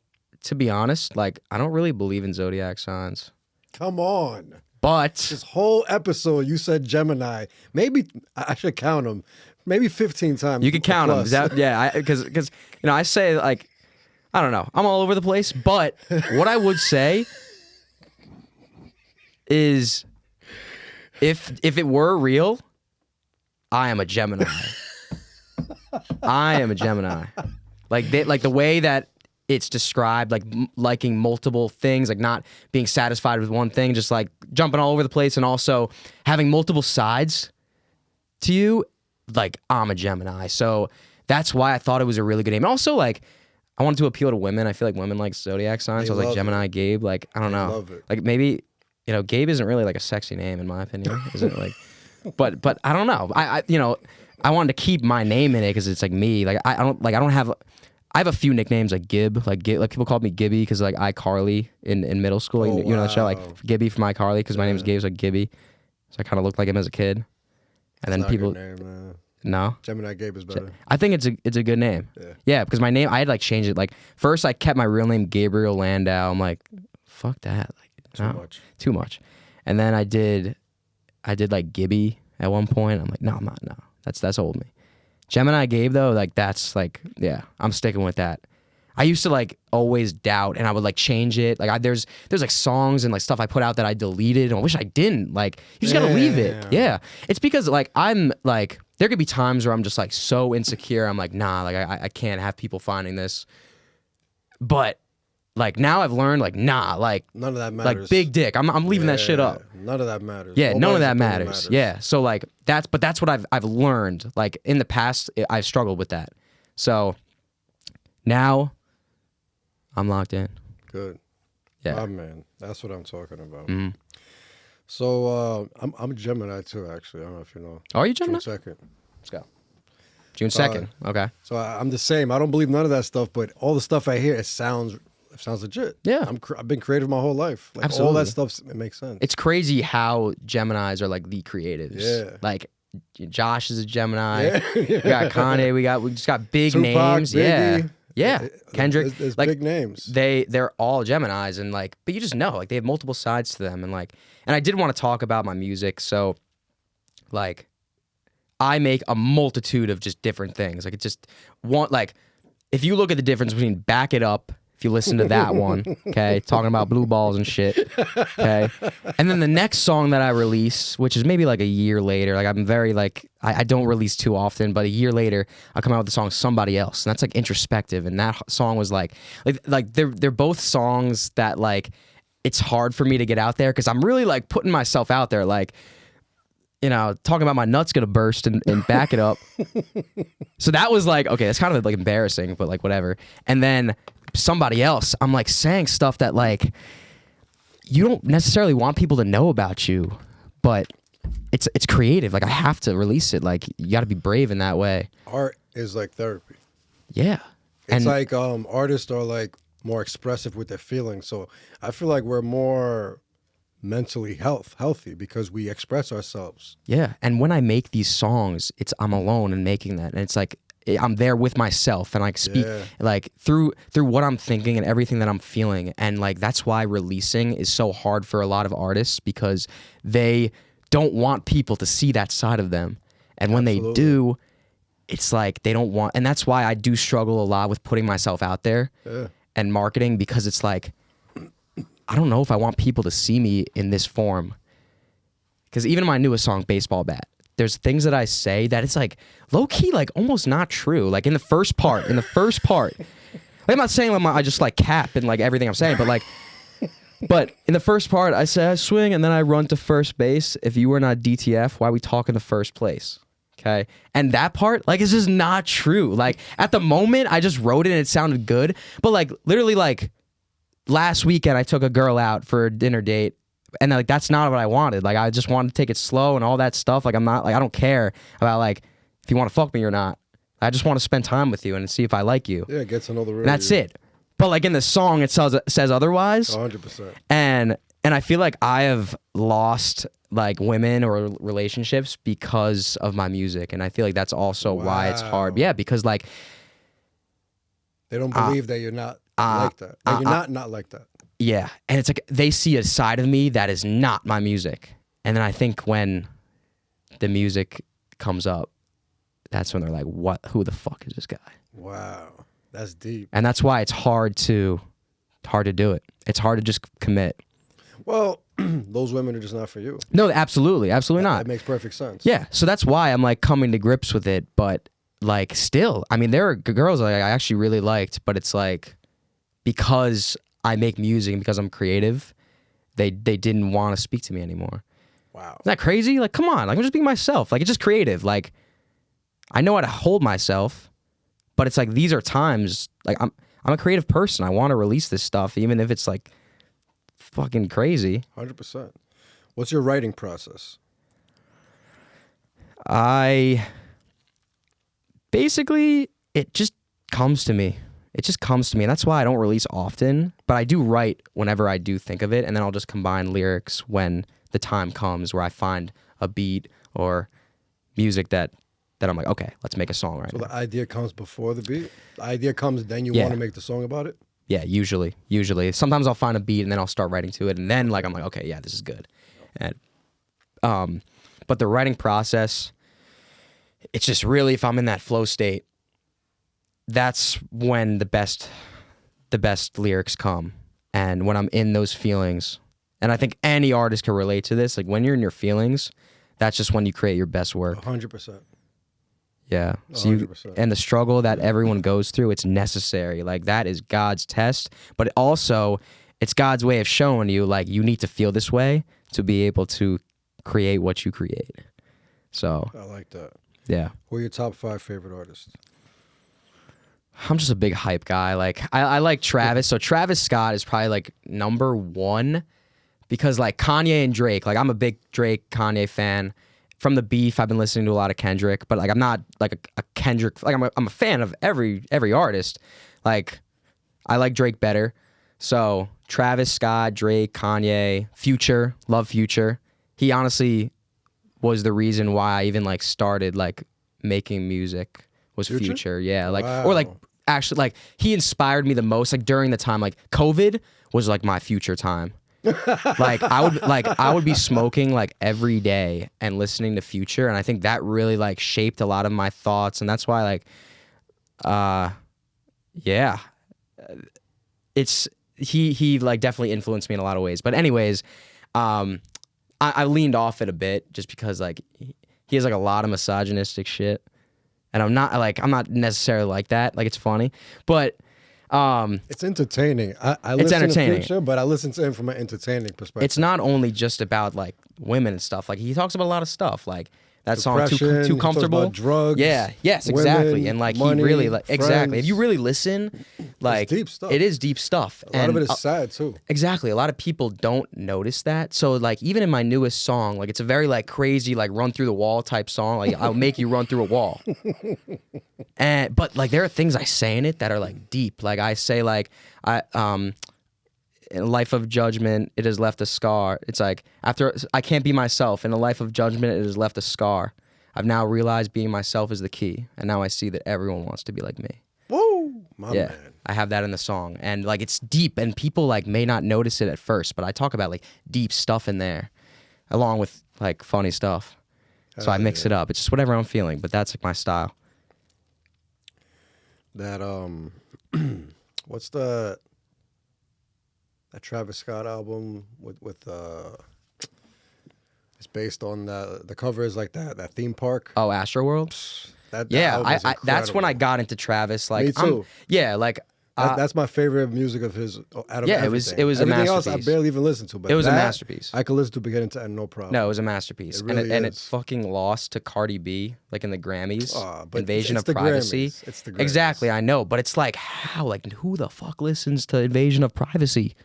to be honest, like I don't really believe in zodiac signs. Come on. But This whole episode, you said Gemini. Maybe I should count them. Maybe 15 times. you can count them. plus. Because I say like I don't know. I'm all over the place, but what I would say is if it were real, I am a Gemini. I am a Gemini. Like the way that it's described, like liking multiple things, like not being satisfied with one thing, just like jumping all over the place, and also having multiple sides to you. Like I'm a Gemini, so that's why I thought it was a really good name. And also, like I wanted to appeal to women. I feel like women like zodiac signs. They So I was like love Gemini Gabe. Like I don't They know. love it. Like maybe Gabe isn't really like a sexy name in my opinion, isn't it? Like, but I don't know. I wanted to keep my name in it because it's like me. Like I don't have. I have a few nicknames like Gib, like people called me Gibby because like iCarly in middle school. Oh, you know that show, like wow. Gibby from iCarly because my name's Gabe, so like Gibby. So I kind of looked like him as a kid. And then Not a people, good name, man. no, Gemini Gabe is better. I think it's a good name. Yeah, because my name I had like changed it. Like first I kept my real name Gabriel Landau. I'm like, fuck that, like too much. And then I did like Gibby at one point. I'm like, no, I'm not. No, that's old me. Gemini Gabe though, like that's like, yeah, I'm sticking with that. I used to like always doubt, and I would like change it. Like there's like songs and like stuff I put out that I deleted, and I wish I didn't. Like you just gotta leave it. Yeah, it's because like I'm like there could be times where I'm just like so insecure. I'm like, nah, like I can't have people finding this. But like now I've learned like nah, like none of that matters. Like big dick. I'm leaving that shit up. None of that matters. Yeah, none of that matters. Yeah. So like that's what I've learned. Like in the past I've struggled with that. So now I'm locked in. Good. Yeah. Oh man, that's what I'm talking about. Mm-hmm. So I'm a Gemini too, actually. I don't know if you know. Are you Gemini? June 2nd. Let's go. June 2nd. Okay. So I'm the same. I don't believe none of that stuff, but all the stuff I hear, it sounds legit. Yeah. I've been creative my whole life. Like Absolutely. all that stuff, it makes sense. It's crazy how Geminis are like the creatives. Yeah. Like Josh is a Gemini. Yeah. We got Kanye. We just got big Tupac, names. Biggie. Yeah. Kendrick. There's like, big names. They're all Geminis, and like, but you just know, like they have multiple sides to them, and like, and I did want to talk about my music, so like I make a multitude of just different things. Like it's just like if you look at the difference between Back It Up, if you listen to that one, okay, talking about blue balls and shit, okay, and then the next song that I release, which is maybe like a year later, like I'm very like I don't release too often, but a year later I'll come out with the song Somebody Else, and that's like introspective, and that song was like they're both songs that like it's hard for me to get out there because I'm really like putting myself out there, like, you know, talking about my nuts gonna burst and Back It Up. So that was like, okay, that's kind of like embarrassing, but like whatever. And then Somebody Else, I'm like saying stuff that like you don't necessarily want people to know about you, but it's creative. Like I have to release it. Like you got to be brave in that way. Art is like therapy. Yeah, It's like artists are like more expressive with their feelings. So I feel like we're more mentally healthy because we express ourselves. Yeah, and when I make these songs, I'm alone in making that, and it's like I'm there with myself, and I speak like through what I'm thinking and everything that I'm feeling, and like that's why releasing is so hard for a lot of artists because they don't want people to see that side of them, and when they do, it's like they don't want, and that's why I do struggle a lot with putting myself out there and marketing because it's like I don't know if I want people to see me in this form. Because even in my newest song, Baseball Bat, there's things that I say that it's like low-key, like almost not true. Like in the first part, like, I'm not saying I just like cap and like everything I'm saying, but in the first part, I say I swing and then I run to first base. If you were not DTF, why we talk in the first place? Okay. And that part, like, is just not true. Like at the moment, I just wrote it and it sounded good. But like literally like last weekend, I took a girl out for a dinner date, and like that's not what I wanted. Like I just wanted to take it slow and all that stuff. Like I'm not like I don't care about like if you want to fuck me or not. I just want to spend time with you and see if I like you. Yeah, get to know the real. And that's it. But like in the song, it says otherwise. 100%. And I feel like I have lost like women or relationships because of my music, and I feel like that's also why it's hard. Yeah, because like they don't believe that you're not like that. Like you're not like that. Yeah, and it's like they see a side of me that is not my music, and then I think when the music comes up, that's when they're like, "What? Who the fuck is this guy?" Wow, that's deep. And that's why it's hard to do it. It's hard to just commit. Well, those women are just not for you. No, absolutely not. That makes perfect sense. Yeah, so that's why I'm like coming to grips with it, but like still, I mean, there are girls like I actually really liked, but it's like because I make music and because I'm creative, they didn't want to speak to me anymore. Wow. Isn't that crazy? Like, come on, like I'm just being myself. Like it's just creative. Like I know how to hold myself, but it's like these are times like I'm a creative person. I want to release this stuff, even if it's like fucking crazy. 100%. What's your writing process? Basically, it just comes to me. It just comes to me. And that's why I don't release often, but I do write whenever I do think of it. And then I'll just combine lyrics when the time comes where I find a beat or music that I'm like, okay, let's make a song right So now. the idea comes before the beat? The idea comes, then you Yeah. want to make the song about it? Yeah, usually. Sometimes I'll find a beat and then I'll start writing to it. And then like, I'm like, okay, yeah, this is good. And, but the writing process, it's just really, if I'm in that flow state, that's when the best lyrics come. And when I'm in those feelings, and I think any artist can relate to this, like when you're in your feelings, that's just when you create your best work. 100%. Yeah. So 100%. and the struggle that everyone goes through, it's necessary. Like that is God's test, but also it's God's way of showing you like you need to feel this way to be able to create what you create. So I like that. yeah. Who are your top 5 favorite artists? I'm just a big hype guy. Like I like Travis. So Travis Scott is probably like number 1 because like Kanye and Drake, like I'm a big Drake Kanye fan. From the beef, I've been listening to a lot of Kendrick, but like I'm not like a Kendrick. Like I'm a fan of every artist. Like I like Drake better. So Travis Scott, Drake, Kanye, Future, love Future. He honestly was the reason why I even like started like making music. Was Future, yeah, like Wow. or like actually like he inspired me the most. Like during the time like COVID was like my Future time. Like I would be smoking like every day and listening to Future, and I think that really like shaped a lot of my thoughts, and that's why like yeah, it's he like definitely influenced me in a lot of ways. But anyways, I leaned off it a bit just because like he has like a lot of misogynistic shit, and I'm not necessarily like that. Like it's funny, but It's entertaining. I It's listen entertaining. to Future, but I listen to him from an entertaining perspective. it's not only just about like women and stuff. Like he talks about a lot of stuff. Like that song Depression, he too talks comfortable. about drugs, Yeah. Yes. women, Exactly. And like money, he really like exactly. If friends. you really listen, like deep stuff. it is deep stuff. a lot of it is sad too. Exactly. A lot of people don't notice that. So like even in my newest song, like it's a very like crazy like run through the wall type song. Like I'll make you run through a wall. But like there are things I say in it that are like deep. Like I say like in a life of judgment, it has left a scar. It's like after I can't be myself. In a life of judgment, it has left a scar. I've now realized being myself is the key, and now I see that everyone wants to be like me. Woo, my Yeah, man. I have that in the song, and like it's deep, and people like may not notice it at first, but I talk about like deep stuff in there, along with like funny stuff. So I mix it up. It's just whatever I'm feeling, but that's like my style. That what's that Travis Scott album with it's based on the cover is like that theme park. Oh, Astroworld. That Yeah, album is that's when I incredible. got into Travis. Like, Me too. Yeah, like That's my favorite music of his. Out of Yeah, it was everything. a Everything else I masterpiece. barely even listened to. But It was a that, masterpiece. I could listen to beginning to end, no problem. No, it was a masterpiece, It really and it is. fucking lost to Cardi B, like in the Grammys. But Invasion it's of the Privacy. Grammys. It's the Grammys. Exactly, I know, but it's like how, like who the fuck listens to Invasion of Privacy?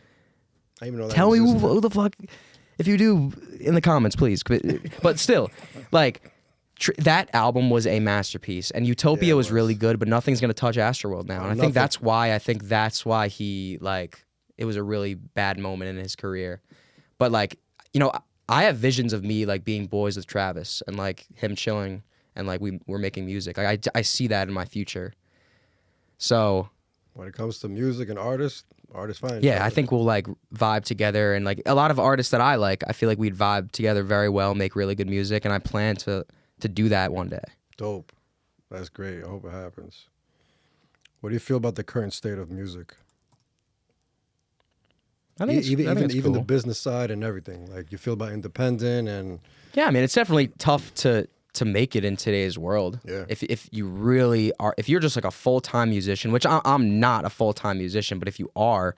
I didn't even know that Tell me existed. who the fuck. If you do, in the comments, please. But still, like that album was a masterpiece, and Utopia Yeah, it was was. really good. But nothing's gonna touch Astroworld now, and I think Nothing. that's why he like it was a really bad moment in his career. But like I have visions of me like being boys with Travis and like him chilling and like we're making music. Like I see that in my future. So When it comes to music and artists find. yeah, I think we'll like vibe together, and like a lot of artists that I like, I feel like we'd vibe together very well, make really good music, and I plan to do that one day. Dope. That's great. I hope it happens. What do you feel about the current state of music? I think it's Even the cool. business side and everything. Like you feel about independent and Yeah, I mean it's definitely tough to make it in today's world. Yeah. If you really are, if you're just like a full-time musician, which I'm not a full-time musician, but if you are,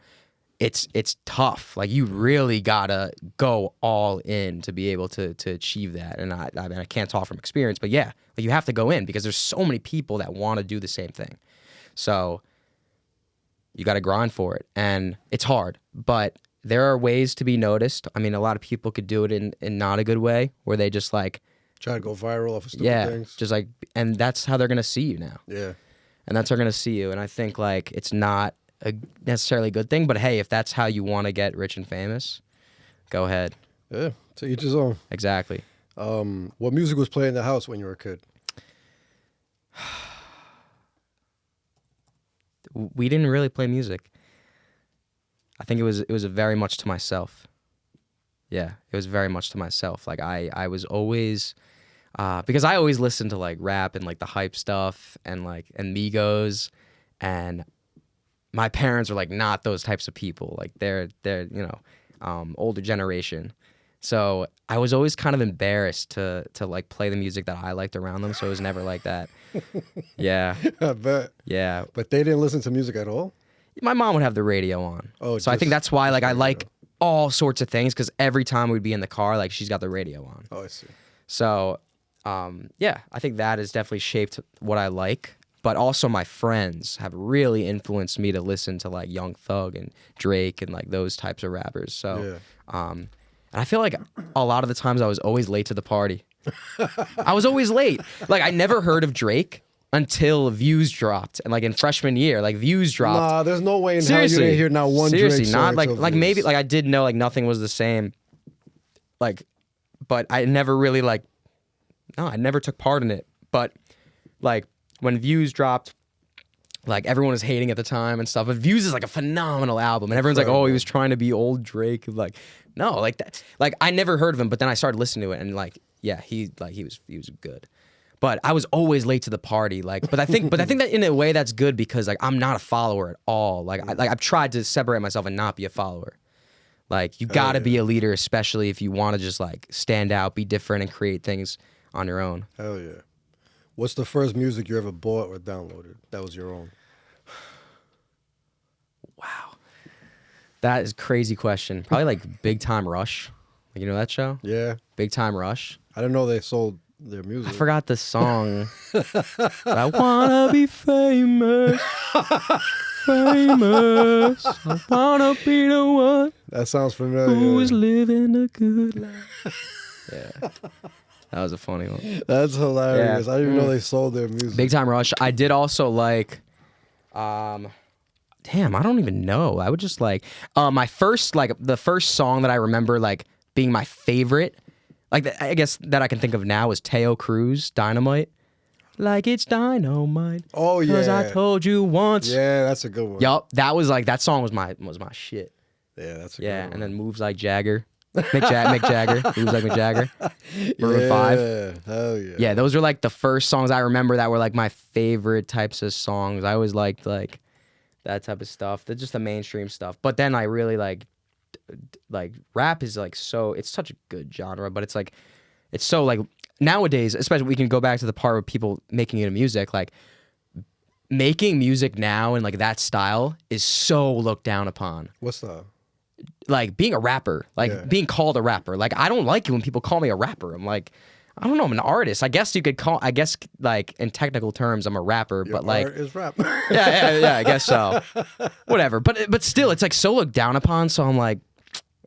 it's tough. Like you really gotta go all in to be able to achieve that. And I mean I can't talk from experience, but yeah, like you have to go in because there's so many people that want to do the same thing. So you got to grind for it, and it's hard. But there are ways to be noticed. I mean, a lot of people could do it in not a good way, where they just like, Try to go viral off of stupid yeah, things. just like, and that's how they're gonna see you now. Yeah. And that's how they're gonna see you. And I think like it's not a necessarily a good thing, but hey, if that's how you want to get rich and famous, go ahead. Yeah. To each his own. Exactly. What music was playing in the house when you were a kid? We didn't really play music. I think it was a very much to myself. Yeah, it was very much to myself. Like I was always because I always listened to like rap and like the hype stuff and Migos, and my parents were like not those types of people. Like they're older generation. So I was always kind of embarrassed to like play the music that I liked around them. So it was never like that. Yeah. I bet. Yeah. But they didn't listen to music at all? My mom would have the radio on. Oh, so I think that's why like I like all sorts of things, because every time we'd be in the car, like she's got the radio on. Oh, I see. So yeah, I think that has definitely shaped what I like. But also my friends have really influenced me to listen to like Young Thug and Drake and like those types of rappers. So and I feel like a lot of the times I was always late to the party. I was always late. Like I never heard of Drake until Views dropped, and like in freshman year, like Views dropped. Nah, there's no way in hell you Seriously, didn't hear not one seriously, Drake not song like till maybe Views. like I did know like Nothing Was the Same, like, but I never really like, no, I never took part in it. But like when Views dropped, like everyone was hating at the time and stuff. But Views is like a phenomenal album, and everyone's like, oh, he was trying to be old Drake. Like, no, like that. Like I never heard of him, but then I started listening to it, and like, yeah, he was good. But I was always late to the party. Like, but I think that in a way that's good, because like I'm not a follower at all. Like I've tried to separate myself and not be a follower. Like you got to be a leader, especially if you want to just like stand out, be different, and create things on your own. Hell yeah. What's the first music you ever bought or downloaded that was your own? Wow, that is a crazy question. Probably like Big Time Rush. Like, you know that show? Yeah. Big Time Rush. I didn't know they sold their music. I forgot the song. But I wanna be famous, famous. I wanna be the one That sounds familiar. who is living a good life. Yeah, that was a funny one. That's hilarious. Yeah. I didn't even know they sold their music. Big Time Rush. I did also like, damn, I don't even know. I would just like, my first, like the first song that I remember like being my favorite, like I guess that I can think of now, is Teo Cruz, Dynamite. Like it's dynamite. Oh yeah. Cause I told you once. Yeah, that's a good one. Yup, that was like, that song was my shit. Yeah, that's a Yeah, good one. and then Moves Like Jagger. Mick Jagger. Moves Like Mick Jagger. Maroon 5. Yeah, hell yeah. Yeah, those were like the first songs I remember that were like my favorite types of songs. I always liked like that type of stuff. That's just the mainstream stuff. But then I really like rap is like so, it's such a good genre, but it's like, it's so like nowadays, especially we can go back to the part of people making it into music, like making music now and like that style is so looked down upon. What's that? Like being a rapper, like being called a rapper. Like I don't like it when people call me a rapper. I'm like, I don't know, I'm an artist. I guess you could call, I guess like in technical terms, I'm a rapper, Your but like, art is rap. yeah, I guess so. Whatever. But still, it's like so looked down upon. So I'm like,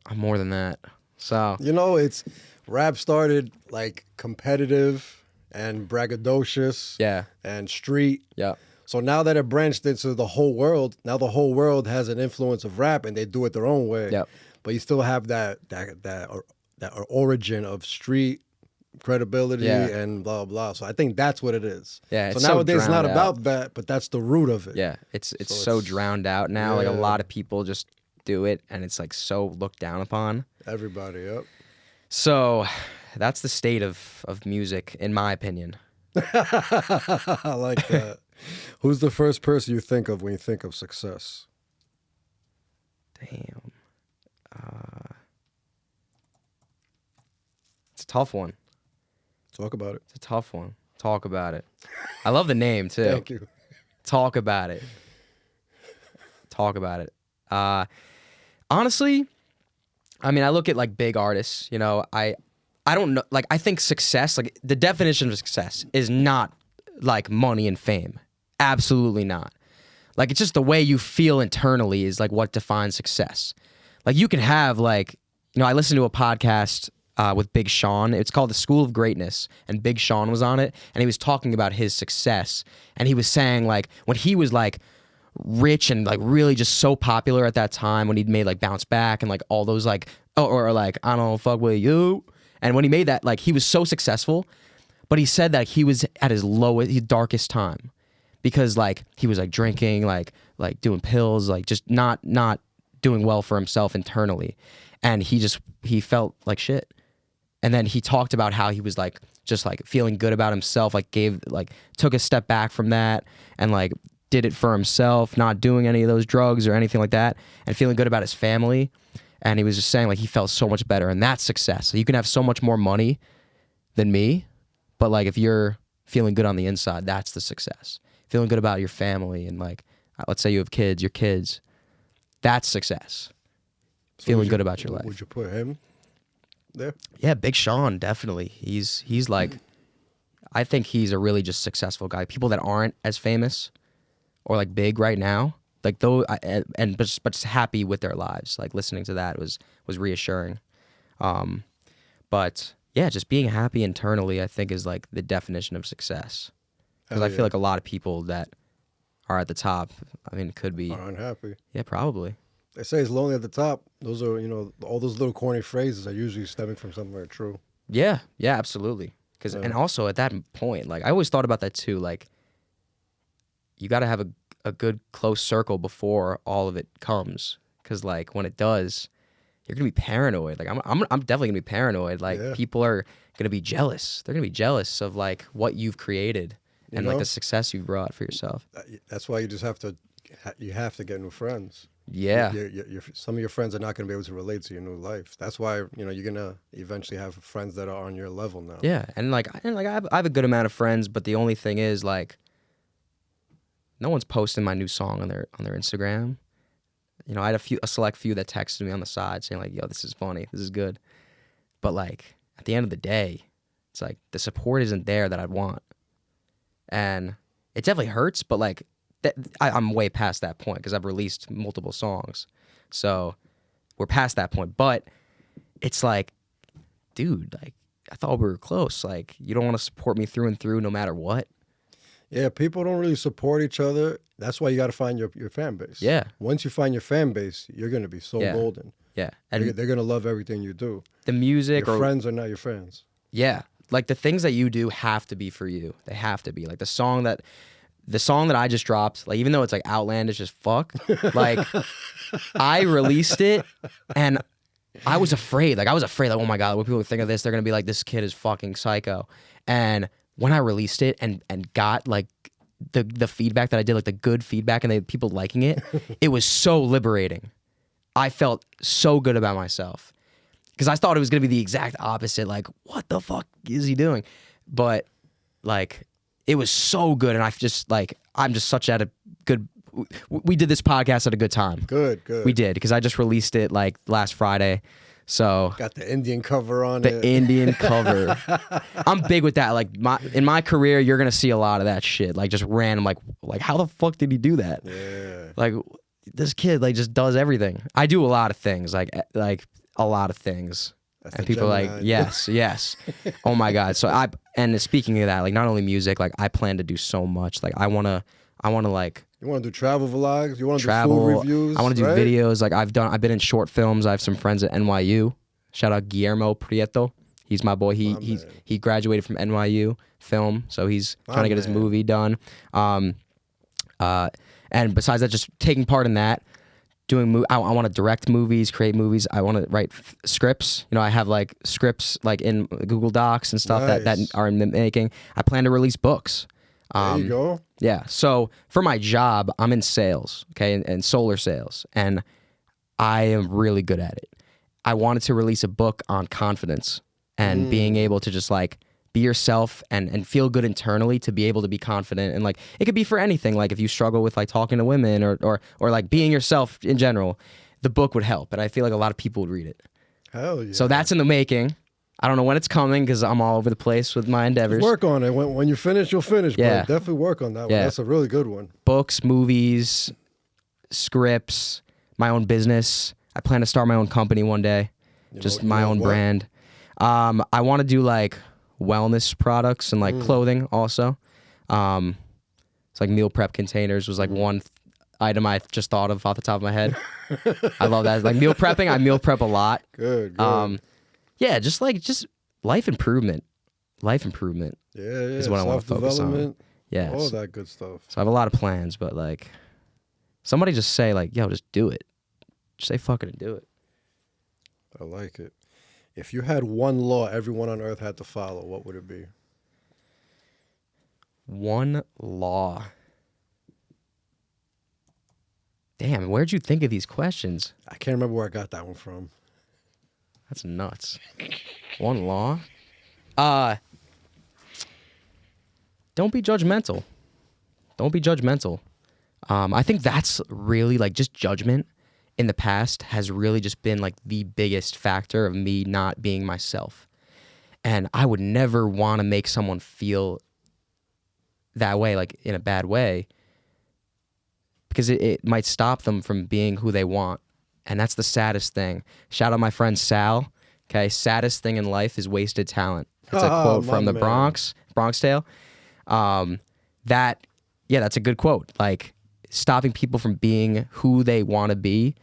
I'm more than that. So You know, it's rap started like competitive and braggadocious. yeah, And street. yeah, So now that it branched into the whole world, now the whole world has an influence of rap, and they do it their own way. Yep. But you still have that origin of street credibility and blah blah. So I think that's what it is. Yeah, So it's so nowadays it's not drowned about that, but that's the root of it. yeah. It's so drowned out now. Like a lot of people just do it, and it's like so looked down upon. Everybody, yep. So that's the state of music, in my opinion. I like that. Who's the first person you think of when you think of success? Damn. It's a tough one. Talk about it. It's a tough one. Talk about it. I love the name too. Thank you. Talk about it. Talk about it. Honestly, I mean, I look at like big artists, you know, I don't know, like I think success, like the definition of success is not like money and fame. Absolutely not. Like it's just the way you feel internally is like what defines success. like you can have like, I listened to a podcast with Big Sean. It's called The School of Greatness, and Big Sean was on it, and he was talking about his success, and he was saying like when he was like rich and like really just so popular at that time, when he'd made like Bounce Back and like all those like or like I don't fuck with you, and when he made that, like he was so successful, but he said that he was at his lowest, his darkest time, because like he was like drinking, like doing pills, like just not doing well for himself internally, and he felt like shit. And then he talked about how he was like just like feeling good about himself, like took a step back from that and like did it for himself, not doing any of those drugs or anything like that, and feeling good about his family. And he was just saying like he felt so much better, and that's success. So you can have so much more money than me, but like if you're feeling good on the inside, that's the success. Feeling good about your family, and like let's say you have kids, your kids, that's success. So feeling good about your life. Would you put him there? Yeah, Big Sean, definitely. He's like, I think he's a really just successful guy. People that aren't as famous or like big right now, like but just happy with their lives. Like listening to that was reassuring. But yeah, just being happy internally, I think, is like the definition of success. Because I feel like a lot of people that are at the top, I mean, it could be are unhappy. Yeah, probably. They say it's lonely at the top. Those are, all those little corny phrases are usually stemming from somewhere true. Yeah, absolutely. And also at that point, like I always thought about that too. Like you got to have a good close circle before all of it comes. Because like when it does, you're gonna be paranoid. Like I'm definitely gonna be paranoid. Like people are gonna be jealous. They're gonna be jealous of like what you've created and like the success you've brought for yourself. That's why you just have to get new friends. Yeah. Some of your friends are not going to be able to relate to your new life. That's why, you're going to eventually have friends that are on your level now. Yeah. And I have a good amount of friends, but the only thing is like, no one's posting my new song on their Instagram. I had a select few that texted me on the side saying like, yo, this is funny. This is good. But like at the end of the day, it's like the support isn't there that I'd want. And it definitely hurts, but like, I'm way past that point because I've released multiple songs. So we're past that point. But it's like, dude, like I thought we were close. Like you don't want to support me through and through no matter what. Yeah, people don't really support each other. That's why you got to find your fan base. Yeah. Once you find your fan base, you're going to be so golden. Yeah. And they're going to love everything you do. The music your friends are not your fans. Yeah. Like the things that you do have to be for you. They have to be. Like the song that I just dropped, like even though it's like outlandish as fuck, like I released it and I was afraid. Like oh my God, when people think of this, they're gonna be like, this kid is fucking psycho. And when I released it and got like the feedback that I did, like the good feedback and people liking it, it was so liberating. I felt so good about myself. Because I thought it was gonna be the exact opposite. Like, what the fuck is he doing? But like it was so good, and I'm just such at a good. We did this podcast at a good time. Good. We did because I just released it like last Friday, so got the Indian cover on it. The Indian cover. I'm big with that. Like in my career, you're gonna see a lot of that shit. Like just random. Like how the fuck did he do that? Yeah. Like this kid like just does everything. I do a lot of things. Like a lot of things. That's and people are like, yes. Oh my God. So and speaking of that, like not only music, like I plan to do so much. Like I wanna like. You want to do travel vlogs? You want to do travel, food reviews? I want to do videos. Like I've been in short films. I have some friends at NYU. Shout out Guillermo Prieto. He's my boy. He graduated from NYU film, so he's trying to get his movie done. And besides that, just taking part in that. I want to direct movies, create movies. I want to write scripts. I have like scripts like in Google Docs and stuff that are in the making. I plan to release books. There you go. Yeah. So for my job, I'm in sales, okay, and solar sales, and I am really good at it. I wanted to release a book on confidence and being able to just like be yourself and feel good internally to be able to be confident. And like it could be for anything. Like if you struggle with like talking to women or like being yourself in general, the book would help. And I feel like a lot of people would read it. Hell yeah. So that's in the making. I don't know when it's coming because I'm all over the place with my endeavors. Just work on it. When you finish, you'll finish. Yeah. But definitely work on that one. That's a really good one. Books, movies, scripts, my own business. I plan to start my own company one day, my own brand. I want to do like wellness products and like clothing also. It's like meal prep containers was like one item I just thought of off the top of my head. I love that. Like meal prepping, I meal prep a lot. Good. Yeah, just life improvement. Life improvement. Yeah. Is what I want to focus on. Yeah. All that good stuff. So I have a lot of plans, but like somebody just say like, yo, just do it. Just say fuck it and do it. I like it. If you had one law everyone on earth had to follow, what would it be? One law. Damn, where'd you think of these questions? I can't remember where I got that one from. That's nuts. One law? Don't be judgmental. Don't be judgmental. I think that's really like just judgment in the past has really just been like the biggest factor of me not being myself. And I would never want to make someone feel that way, like in a bad way, because it might stop them from being who they want. And that's the saddest thing. Shout out my friend Sal. Okay, saddest thing in life is wasted talent. That's a quote from the Bronx Tale. That's a good quote. Like stopping people from being who they want to be.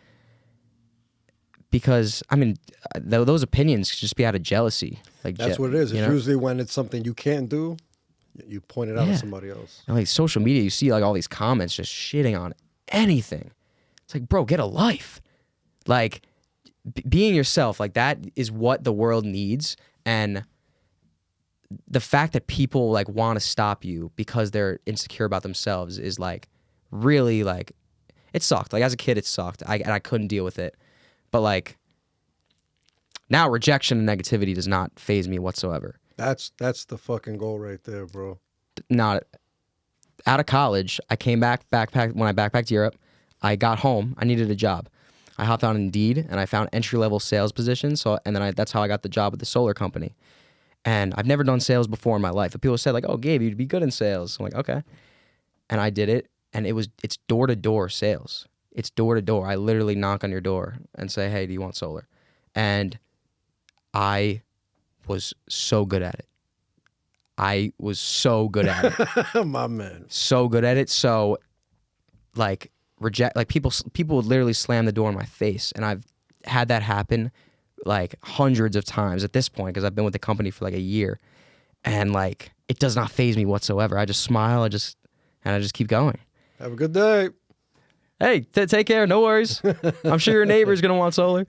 Because I mean, those opinions could just be out of jealousy. Like that's what it is. It's usually when it's something you can't do, you point it out to somebody else. And like social media, you see like all these comments just shitting on anything. It's like, bro, get a life. Like being yourself, like that is what the world needs. And the fact that people like want to stop you because they're insecure about themselves is like really like it sucked. Like as a kid, it sucked. I couldn't deal with it. But like now rejection and negativity does not faze me whatsoever. That's the fucking goal right there, bro. Not out of college, I came when I backpacked Europe, I got home, I needed a job. I hopped on Indeed and I found entry-level sales positions. That's how I got the job with the solar company. And I've never done sales before in my life. But people said like, "Oh, Gabe, you'd be good in sales." I'm like, "Okay." And I did it, and it's door-to-door sales. It's door-to-door. I literally knock on your door and say, "Hey, do you want solar?" And I was so good at it. I was so good at it. My man. So good at it. So like people would literally slam the door in my face, and I've had that happen like hundreds of times at this point because I've been with the company for like a year, and like it does not faze me whatsoever. I just smile, I just keep going. Have a good day. Hey, take care. No worries. I'm sure your neighbor's gonna want solar.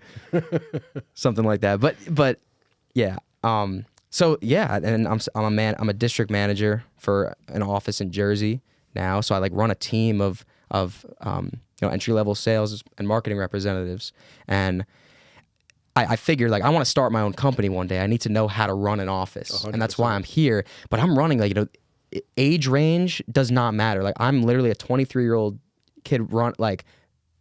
Something like that. But yeah. So yeah, and I'm a district manager for an office in Jersey now. So I like run a team of entry level sales and marketing representatives. And I figured like I want to start my own company one day. I need to know how to run an office, 100%. and that's why I'm here. But I'm running like age range does not matter. Like I'm literally a 23-year-old kid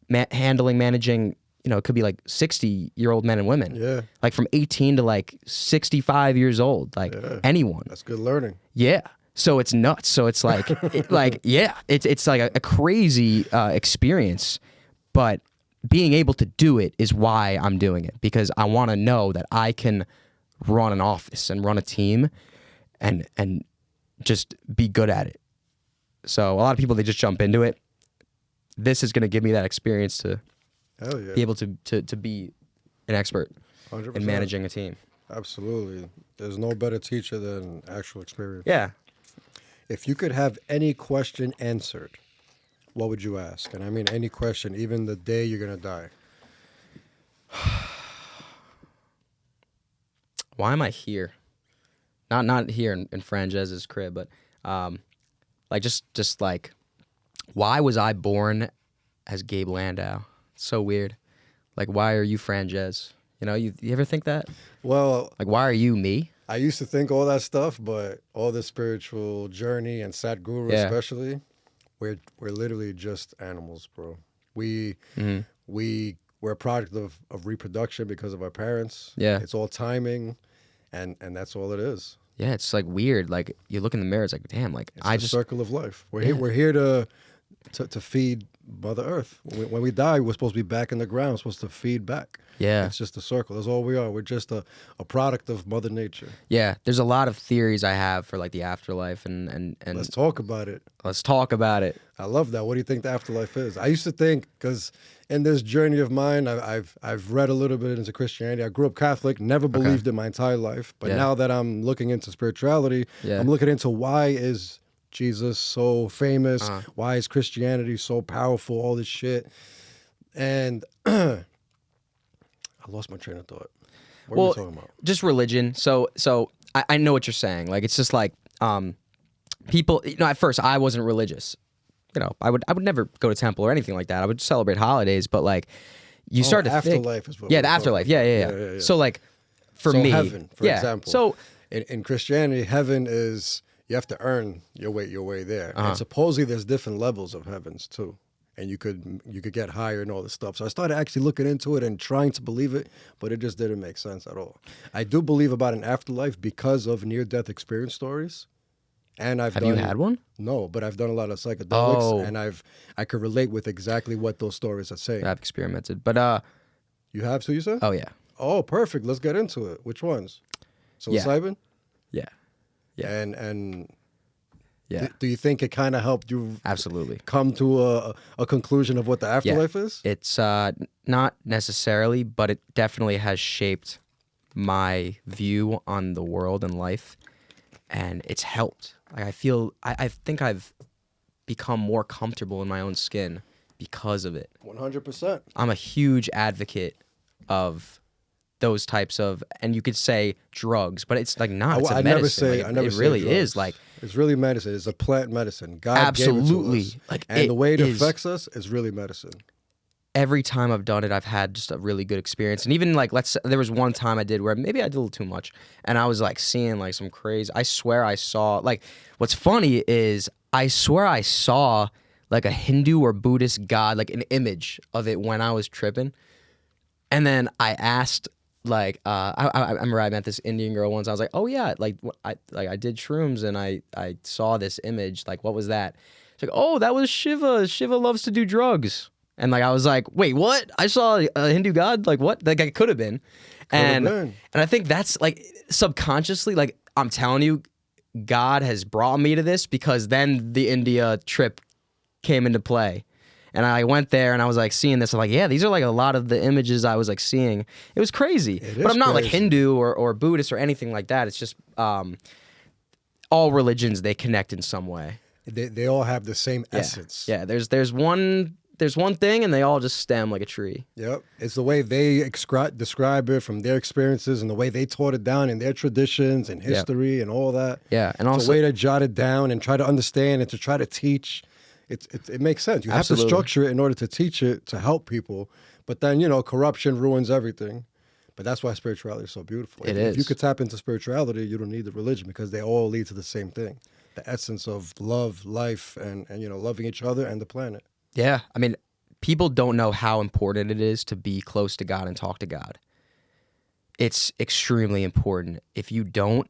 managing, it could be like 60-year-old men and women. Yeah. Like from 18 to like 65 years old, like anyone. That's good learning. Yeah. So it's nuts. So it's like, it's like a crazy experience, but being able to do it is why I'm doing it, because I want to know that I can run an office and run a team and just be good at it. So a lot of people, they just jump into it. This is going to give me that experience to be able to be an expert 100%. in managing a team. Absolutely. There's no better teacher than actual experience. Yeah. If you could have any question answered, what would you ask? And I mean any question, even the day you're going to die. Why am I here? Not here in Franjez's crib, but like just like, why was I born as Gabe Landau? It's so weird. Like, why are you Franjez? You ever think that? Well, like, why are you me? I used to think all that stuff, but all the spiritual journey and Sadhguru especially, we're literally just animals, bro. We're a product of reproduction because of our parents. Yeah. It's all timing, and that's all it is. Yeah, it's like weird. Like you look in the mirror, it's like, damn, like it's the circle of life. We're here to to feed Mother Earth. When we die, we're supposed to be back in the ground. We're supposed to feed back. Yeah. It's just a circle. That's all we are. We're just a product of Mother Nature. Yeah, there's a lot of theories I have for like the afterlife, and Let's talk about it. let's talk about it. I love that. What do you think the afterlife is? I used to think, because in this journey of mine, I've read a little bit into Christianity. I grew up Catholic, never believed in my entire life. But Yeah. now that I'm looking into spirituality, Yeah. I'm looking into why is Jesus so famous? Why is Christianity so powerful? All this shit. And I lost my train of thought. What are we talking about? Just religion. So I know what you're saying. Like it's just like people. You know, at first I wasn't religious. You know, I would never go to temple or anything like that. I would celebrate holidays, but like you start to think. Afterlife is what Yeah, we're the talking afterlife. about. Yeah. So like for So me, heaven, for example. So In Christianity, heaven is you have to earn your way there. And supposedly there's different levels of heavens too. And you could get higher and all this stuff. So I started actually looking into it and trying to believe it, but it just didn't make sense at all. I do believe about an afterlife because of near-death experience stories. And have you had one? No, but I've done a lot of psychedelics, Oh. and I could relate with exactly what those stories are saying. I've experimented, but You have, so you said? oh yeah, Oh, perfect. Let's get into it. Which ones? Psilocybin? yeah, And yeah, do you think it kind of helped you absolutely. come to a conclusion of what the afterlife is? It's not necessarily, but it definitely has shaped my view on the world and life, and it's helped. Like I think I've become more comfortable in my own skin because of it. 100%. I'm a huge advocate of those types of, and you could say drugs, but it's like not. It's a I medicine. never say. Like, I never it say really drugs. is like. It's really medicine. It's a plant medicine. God Absolutely. gave it to us. Like, and the way it is- affects us is really medicine. Every time I've done it, I've had just a really good experience. And even like, there was one time I did where maybe I did a little too much, and I was like seeing like some crazy. I swear I saw like. What's funny is I swear I saw like a Hindu or Buddhist god, like an image of it when I was tripping, and then I asked. Like I remember I met this Indian girl once. I was like, oh yeah, like I did shrooms and I saw this image. Like, what was that? She's like, oh, that was Shiva. Shiva loves to do drugs. And like I was like, wait, what? I saw a Hindu god. Like what? Like it could have been. And I think that's like subconsciously, like I'm telling you, God has brought me to this because then the India trip came into play. And I went there and I was like seeing this. I'm like, yeah, these are like a lot of the images I was like seeing. It was crazy. But I'm not like Hindu or Buddhist or anything like that. It's just all religions, they connect in some way. They all have the same essence. Yeah, there's one thing and they all just stem like a tree. Yep. It's the way they describe it from their experiences and the way they taught it down in their traditions and history and all that. Yeah, and it's also a way to jot it down and try to understand and to try to teach. It makes sense. You have to structure it in order to teach it, to help people. But then, corruption ruins everything. But that's why spirituality is so beautiful. If you could tap into spirituality, you don't need the religion because they all lead to the same thing. The essence of love, life, and loving each other and the planet. Yeah. I mean, people don't know how important it is to be close to God and talk to God. It's extremely important. If you don't,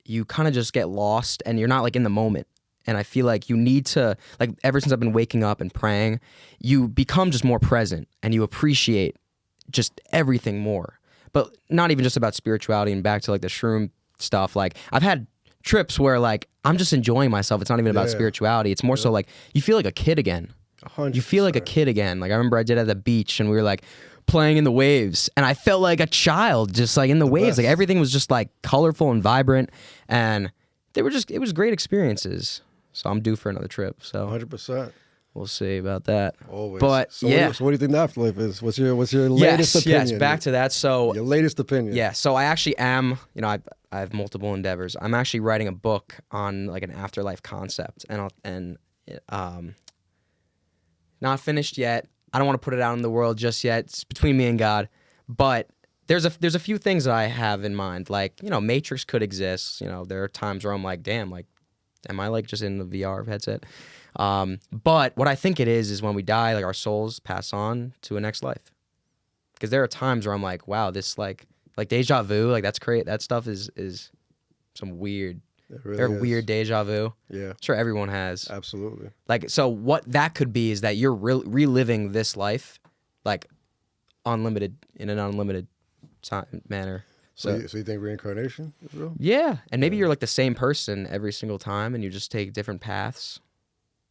you kind of just get lost and you're not like in the moment. And I feel like you need to, like ever since I've been waking up and praying, you become just more present and you appreciate just everything more. But not even just about spirituality and back to like the shroom stuff. Like I've had trips where like I'm just enjoying myself. It's not even about spirituality. It's more so like you feel like a kid again. 100%. You feel like a kid again. Like I remember I did at the beach and we were like playing in the waves and I felt like a child just like in the waves. Best. Like everything was just like colorful and vibrant and it was great experiences. So I'm due for another trip. So 100%. We'll see about that. Always. But so yeah. What do you think the afterlife is? What's your latest opinion? Yes, back to that. So your latest opinion. Yeah, so I actually am, I have multiple endeavors. I'm actually writing a book on like an afterlife concept and not finished yet. I don't want to put it out in the world just yet. It's between me and God. But there's a few things that I have in mind. Like, Matrix could exist. There are times where I'm like, damn, like am I like just in the VR headset? But what I think it is when we die, like our souls pass on to a next life. Because there are times where I'm like, wow, this like deja vu, like that's great. That stuff is some weird really They're is. weird deja vu. Yeah, Sure, everyone has. absolutely. Like, so what that could be is that you're reliving this life, like, unlimited in an unlimited time manner. So you think reincarnation is real? Yeah, and maybe you're like the same person every single time, and you just take different paths.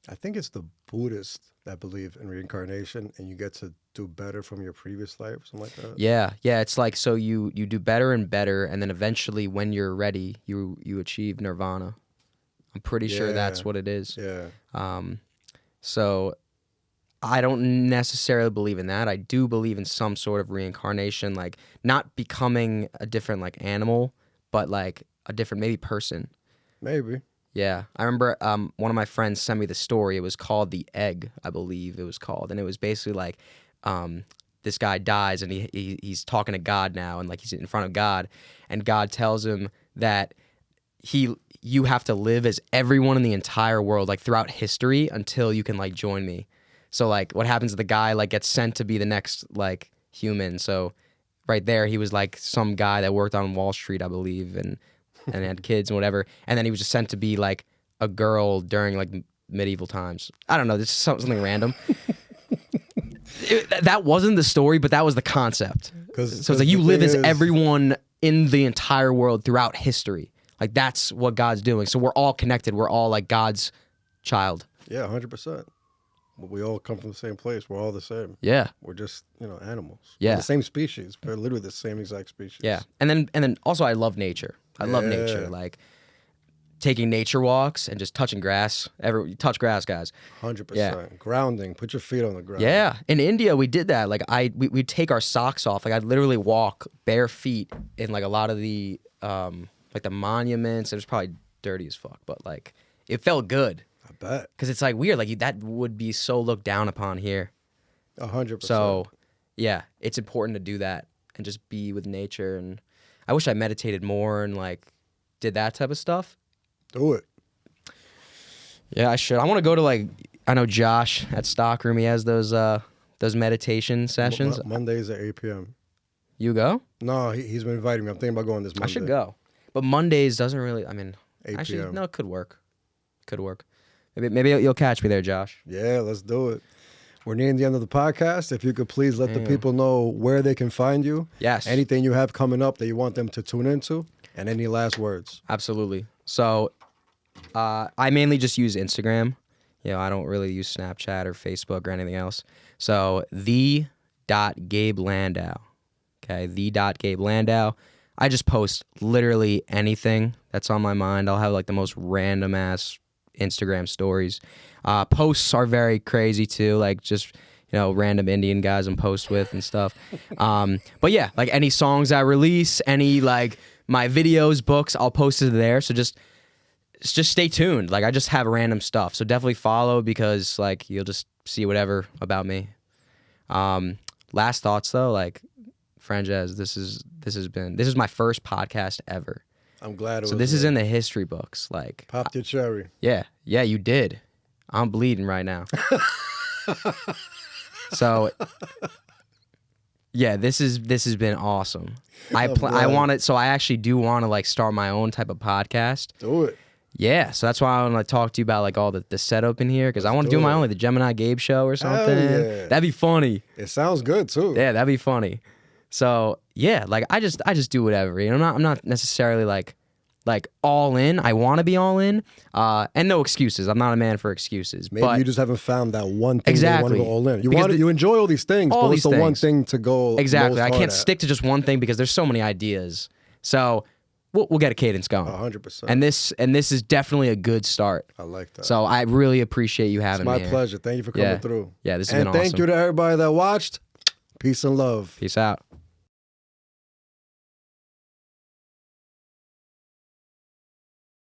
I think it's the Buddhists that believe in reincarnation, and you get to do better from your previous life, something like that. Yeah, it's like so you do better and better, and then eventually, when you're ready, you achieve nirvana. I'm pretty sure that's what it is. Yeah. So I don't necessarily believe in that. I do believe in some sort of reincarnation, like not becoming a different like animal, but like a different maybe person. Maybe. Yeah, I remember one of my friends sent me the story. It was called The Egg, I believe it was called, and it was basically like this guy dies and he's talking to God now, and like he's in front of God, and God tells him that you have to live as everyone in the entire world, like throughout history, until you can like join me. So like what happens is the guy like gets sent to be the next like human. So right there he was like some guy that worked on Wall Street, I believe, and had kids and whatever. And then he was just sent to be like a girl during like medieval times. I don't know, this is something random. That wasn't the story, but that was the concept. So it's like you live as everyone in the entire world throughout history. Like that's what God's doing. So we're all connected. We're all like God's child. Yeah, 100%. We all come from the same place. We're all the same. Yeah. We're just, animals. Yeah. We're the same species. We're literally the same exact species. Yeah. And then also I love nature. I love nature. Like taking nature walks and just touching grass. Touch grass, guys. 100%. Yeah. Grounding. Put your feet on the ground. Yeah. In India, we did that. Like we'd take our socks off. Like I'd literally walk bare feet in like a lot of the like the monuments. It was probably dirty as fuck, but like it felt good. I bet. Because it's like weird. Like that would be so looked down upon here. 100%. So yeah, it's important to do that and just be with nature. And I wish I meditated more and like did that type of stuff. Do it. Yeah, I should. I want to go to like, I know Josh at Stockroom, he has those meditation sessions. Mondays at 8 p.m. You go? No, he's been inviting me. I'm thinking about going this Monday. I should go. But Mondays doesn't really, 8 actually, p.m. no, it could work. Could work. Maybe you'll catch me there, Josh. Yeah, let's do it. We're nearing the end of the podcast. If you could please let the people know where they can find you. Yes. Anything you have coming up that you want them to tune into. And any last words. Absolutely. So I mainly just use Instagram. I don't really use Snapchat or Facebook or anything else. So the.Gabe Landau. Okay, the.Gabe Landau. I just post literally anything that's on my mind. I'll have like the most random ass Instagram stories. Posts are very crazy too, like just random Indian guys I'm post with and stuff. But yeah, like any songs I release, any like my videos, books, I'll post it there. So just stay tuned. Like I just have random stuff. So definitely follow because like you'll just see whatever about me. Last thoughts though, like Franjez, this is my first podcast ever. I'm glad it was. So this is in the history books. Like popped your cherry. Yeah, you did. I'm bleeding right now. So yeah, this has been awesome. I want to. So I actually do want to like start my own type of podcast. Do it. Yeah, so that's why I want to talk to you about like all the setup in here because I want to do my own, like the Gemini Gabe show or something. Yeah. That'd be funny. It sounds good too. Yeah, that'd be funny. So yeah, like I just do whatever. I'm not necessarily like all in. I want to be all in, and no excuses. I'm not a man for excuses. Maybe but you just haven't found that one thing exactly. you want to go all in. You enjoy all these things, but it's the one thing to go exactly. most I can't hard stick to just one thing because there's so many ideas. So we'll get a cadence going. 100%. And this is definitely a good start. I like that. So I really appreciate you having me. It's my pleasure. Thank you for coming through. Yeah, this has been awesome. And thank you to everybody that watched. Peace and love. Peace out.